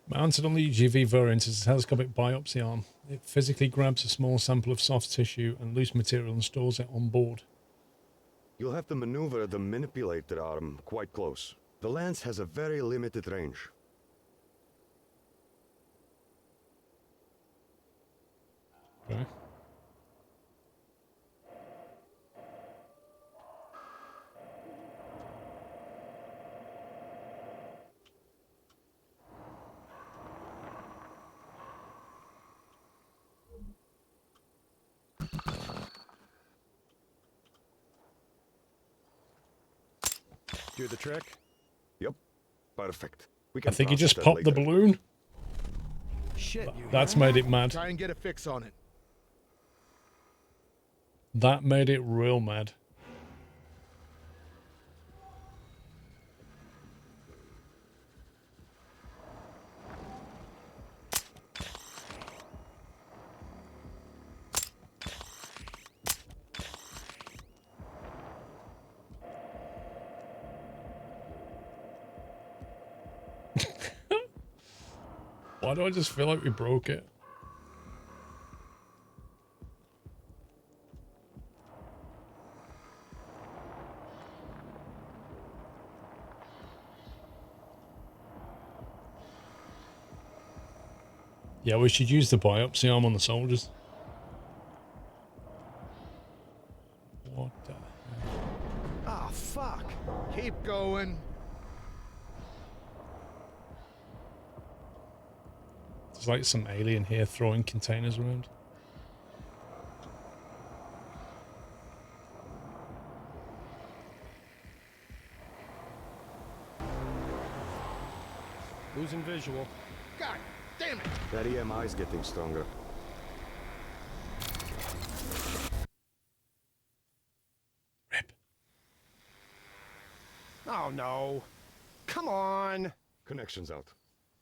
Mounted on the UGV variant is a telescopic biopsy arm. It physically grabs a small sample of soft tissue and loose material and stores it on board. You'll have to maneuver the manipulator arm quite close. The lens has a very limited range. Okay. Do the trick? Yep. Perfect. I think he just popped the balloon. Shit, That's made it mad. Try and get a fix on it. That made it real mad. Why do I just feel like we broke it? Yeah, we should use the biopsy arm on the soldiers. What the hell? Ah, fuck. Keep going. There's like some alien here throwing containers around. Losing visual. God damn it. That EMI's getting stronger. Rip. Oh, no. Come on. Connection's out.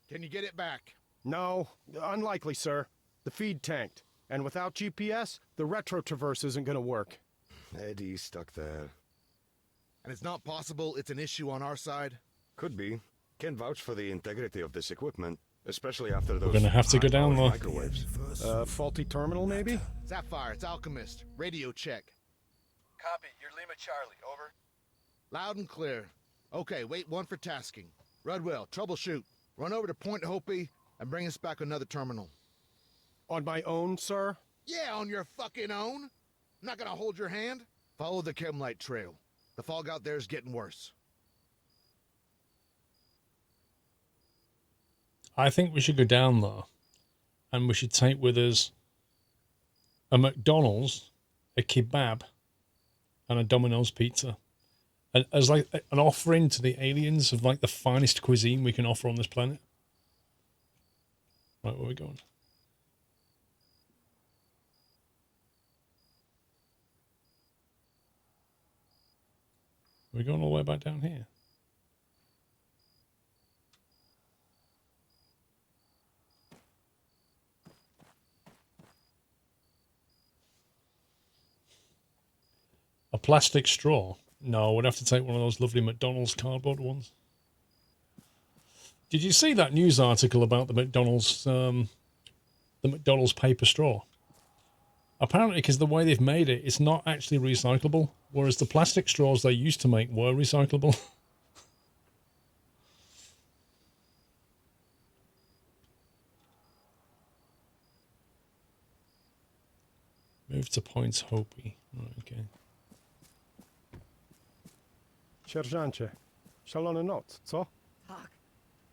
Can you get it back? No, unlikely, sir. The feed tanked. And without GPS, the retro traverse isn't going to work. Eddie's stuck there. And it's not possible it's an issue on our side? Could be. Can't vouch for the integrity of this equipment, especially after those... We're gonna have to go down though. Microwaves. Faulty terminal, maybe? Sapphire, it's Alchemist. Radio check. Copy. You're Lima Charlie. Over. Loud and clear. Okay, wait one for tasking. Rudwell, troubleshoot. Run over to Point Hopi and bring us back another terminal. On my own, sir? Yeah, on your fucking own. I'm not gonna hold your hand. Follow the chem light trail. The fog out there is getting worse. I think we should go down there and we should take with us a McDonald's, a kebab, and a Domino's pizza. And as like an offering to the aliens of like the finest cuisine we can offer on this planet. Right, where are we going? Are we going all the way back down here? A plastic straw? No, we'd have to take one of those lovely McDonald's cardboard ones. Did you see that news article about the McDonald's paper straw? Apparently, because the way they've made it, it's not actually recyclable, whereas the plastic straws they used to make were recyclable. Move to Point Hopi. Right, okay. Sierżancie, szalona noc, co? Tak.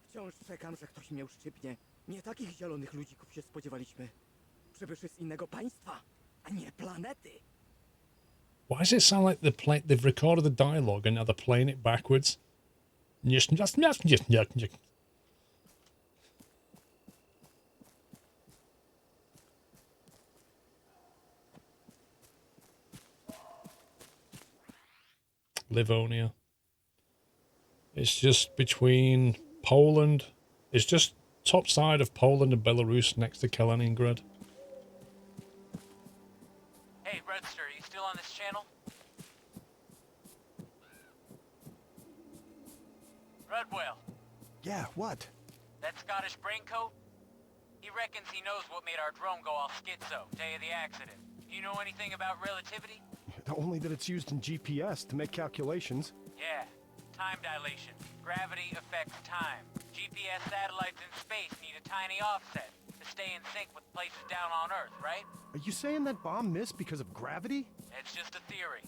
Wciąż czekam, że ktoś mnie uszczypnie. Nie takich zielonych ludzików się spodziewaliśmy. Przybyszy z innego państwa, a nie planety. Why does it sound like they've recorded the dialogue and now they're playing it backwards? Livonia. It's just between Poland. It's just top side of Poland and Belarus next to Kaliningrad. Hey, Redster, you still on this channel? Rudwell. Yeah, what? That Scottish braincoat? He reckons he knows what made our drone go all schizo, day of the accident. You know anything about relativity? Only that it's used in GPS to make calculations. Yeah. Time dilation. Gravity affects time. GPS satellites in space need a tiny offset to stay in sync with places down on Earth, right? Are you saying that bomb missed because of gravity? It's just a theory.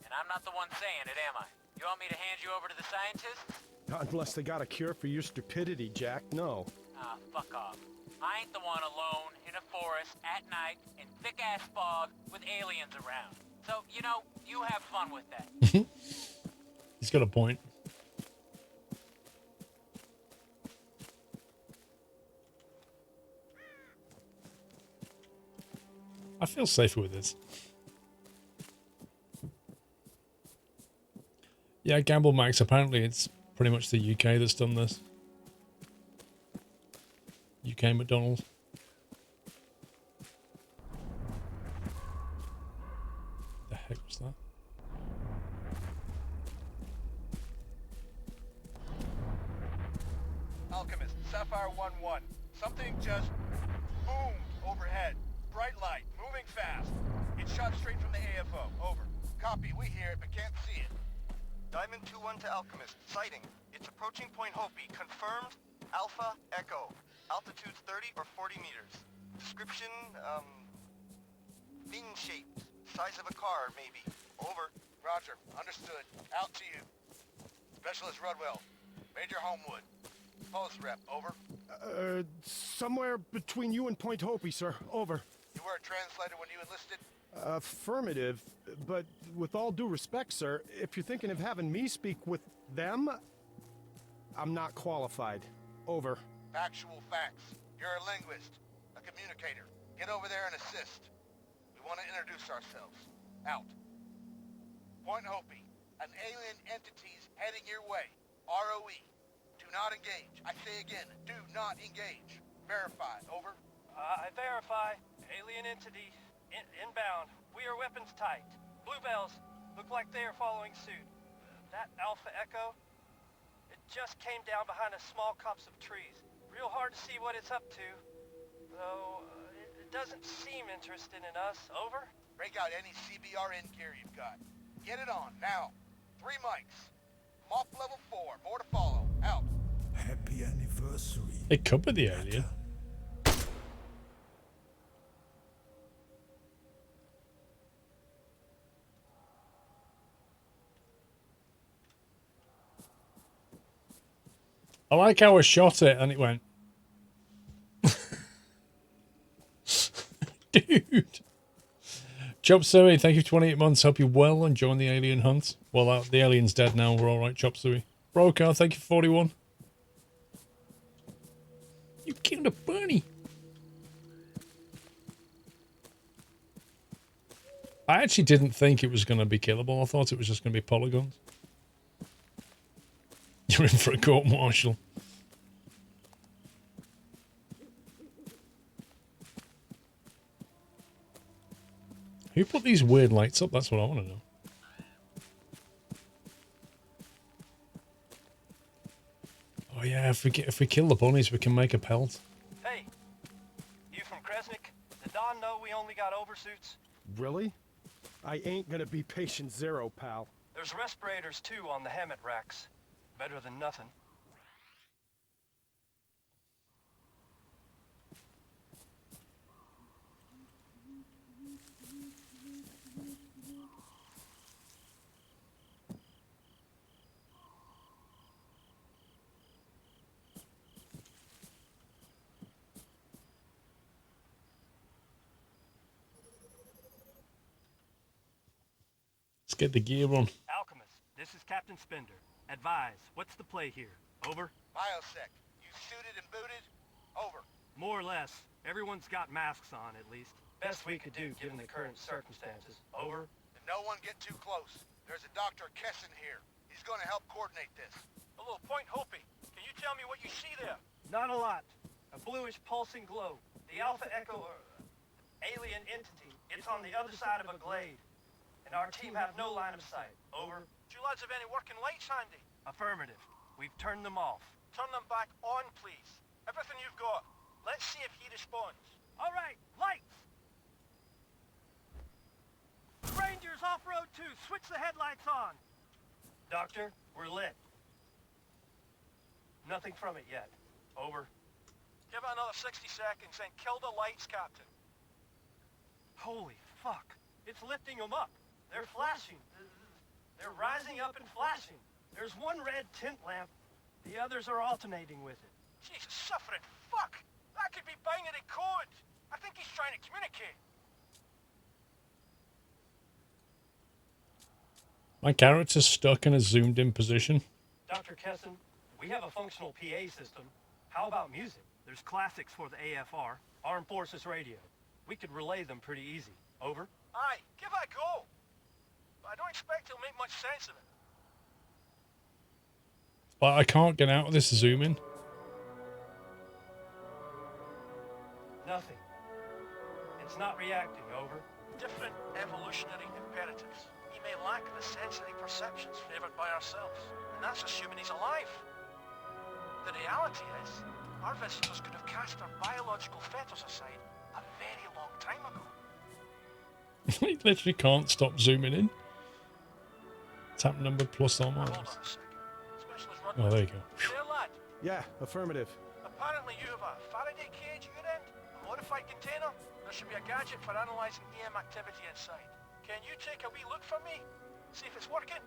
And I'm not the one saying it, am I? You want me to hand you over to the scientists? Not unless they got a cure for your stupidity, Jack, no. Ah, fuck off. I ain't the one alone in a forest at night in thick-ass fog with aliens around. So, you know, you have fun with that. He's got a point. I feel safer with this. Yeah, Gamble Max, apparently it's pretty much the UK that's done this. UK McDonald's. The heck was that? Alchemist, Sapphire 1-1. Something just boomed overhead. Bright light, moving fast. It shot straight from the AFO. Over. Copy, we hear it, but can't see it. Diamond 2-1 to Alchemist. Sighting. It's approaching Point Hopi. Confirmed. Alpha Echo. Altitude's 30 or 40 meters. Description, fin-shaped. Size of a car, maybe. Over. Roger. Understood. Out to you. Specialist Rudwell. Major Homewood. Post rep. Over. Somewhere between you and Point Hopi, sir. Over. You were a translator when you enlisted? Affirmative, but with all due respect, sir, if you're thinking of having me speak with them, I'm not qualified. Over. Factual facts. You're a linguist, a communicator. Get over there and assist. We want to introduce ourselves. Out. Point Hopi. An alien entity's heading your way. ROE. Do not engage. I say again, do not engage. Verify. Over. I verify. Alien entity. Inbound. We are weapons tight. Bluebells look like they are following suit. That Alpha Echo, it just came down behind a small copse of trees. Real hard to see what it's up to. Though, it doesn't seem interested in us. Over? Break out any CBRN gear you've got. Get it on, now. 3 mics. MOP level 4. More to follow. Out. Happy anniversary. It could be the alien. I like how I shot it and it went. Dude. Chop Suey, thank you for 28 months. Hope you're well and join the alien hunt. Well, the alien's dead now. We're alright, Chop Suey. Broker, thank you for 41. You killed a bunny. I actually didn't think it was going to be killable. I thought it was just going to be polygons. You're in for a court-martial. Who put these weird lights up? That's what I want to know. Oh yeah, if we kill the bunnies, we can make a pelt. Hey, you from Kresnik? The Don know we only got oversuits? Really? I ain't gonna be patient zero, pal. There's respirators too on the helmet racks. Better than nothing. Let's get the gear on. Alchemist, this is Captain Spender. Advise, what's the play here? Over? Biosec, you suited and booted? Over. More or less. Everyone's got masks on, at least. Best we could do, given the current circumstances. Over? And no one get too close. There's a Dr. Kessin here. He's gonna help coordinate this. A little Point Hopi. Can you tell me what you see there? Not a lot. A bluish pulsing glow. The Alpha Echo alien entity. It's on the other side of a glade. And our team have no line of sight. Over? Do you lads have any working lights handy? Affirmative. We've turned them off. Turn them back on, please. Everything you've got. Let's see if he responds. All right, lights! Rangers off-road 2, switch the headlights on. Doctor, we're lit. Nothing from it yet. Over. Give it another 60 seconds and kill the lights, Captain. Holy fuck. It's lifting them up. They're flashing. They're rising up and flashing. There's one red tint lamp. The others are alternating with it. Jesus, suffering fuck! That could be binary code! I think he's trying to communicate. My character's stuck in a zoomed in position. Dr. Kessin, we have a functional PA system. How about music? There's classics for the AFR, Armed Forces Radio. We could relay them pretty easy. Over? Aye, give it a go. But I don't expect he'll make much sense of it. But I can't get out of this zoom in. Nothing. It's not reacting. Over. Different evolutionary imperatives. He may lack the sensory perceptions favored by ourselves, and that's assuming he's alive. The reality is, our visitors could have cast their biological fetters aside a very long time ago. I literally can't stop zooming in. Tap number plus or minus. Hold on a second. Specialist run. Oh, there you go. There, lad. Yeah, affirmative. Apparently you have a Faraday cage at your end, a modified container. There should be a gadget for analysing EM activity inside. Can you take a wee look for me? See if it's working?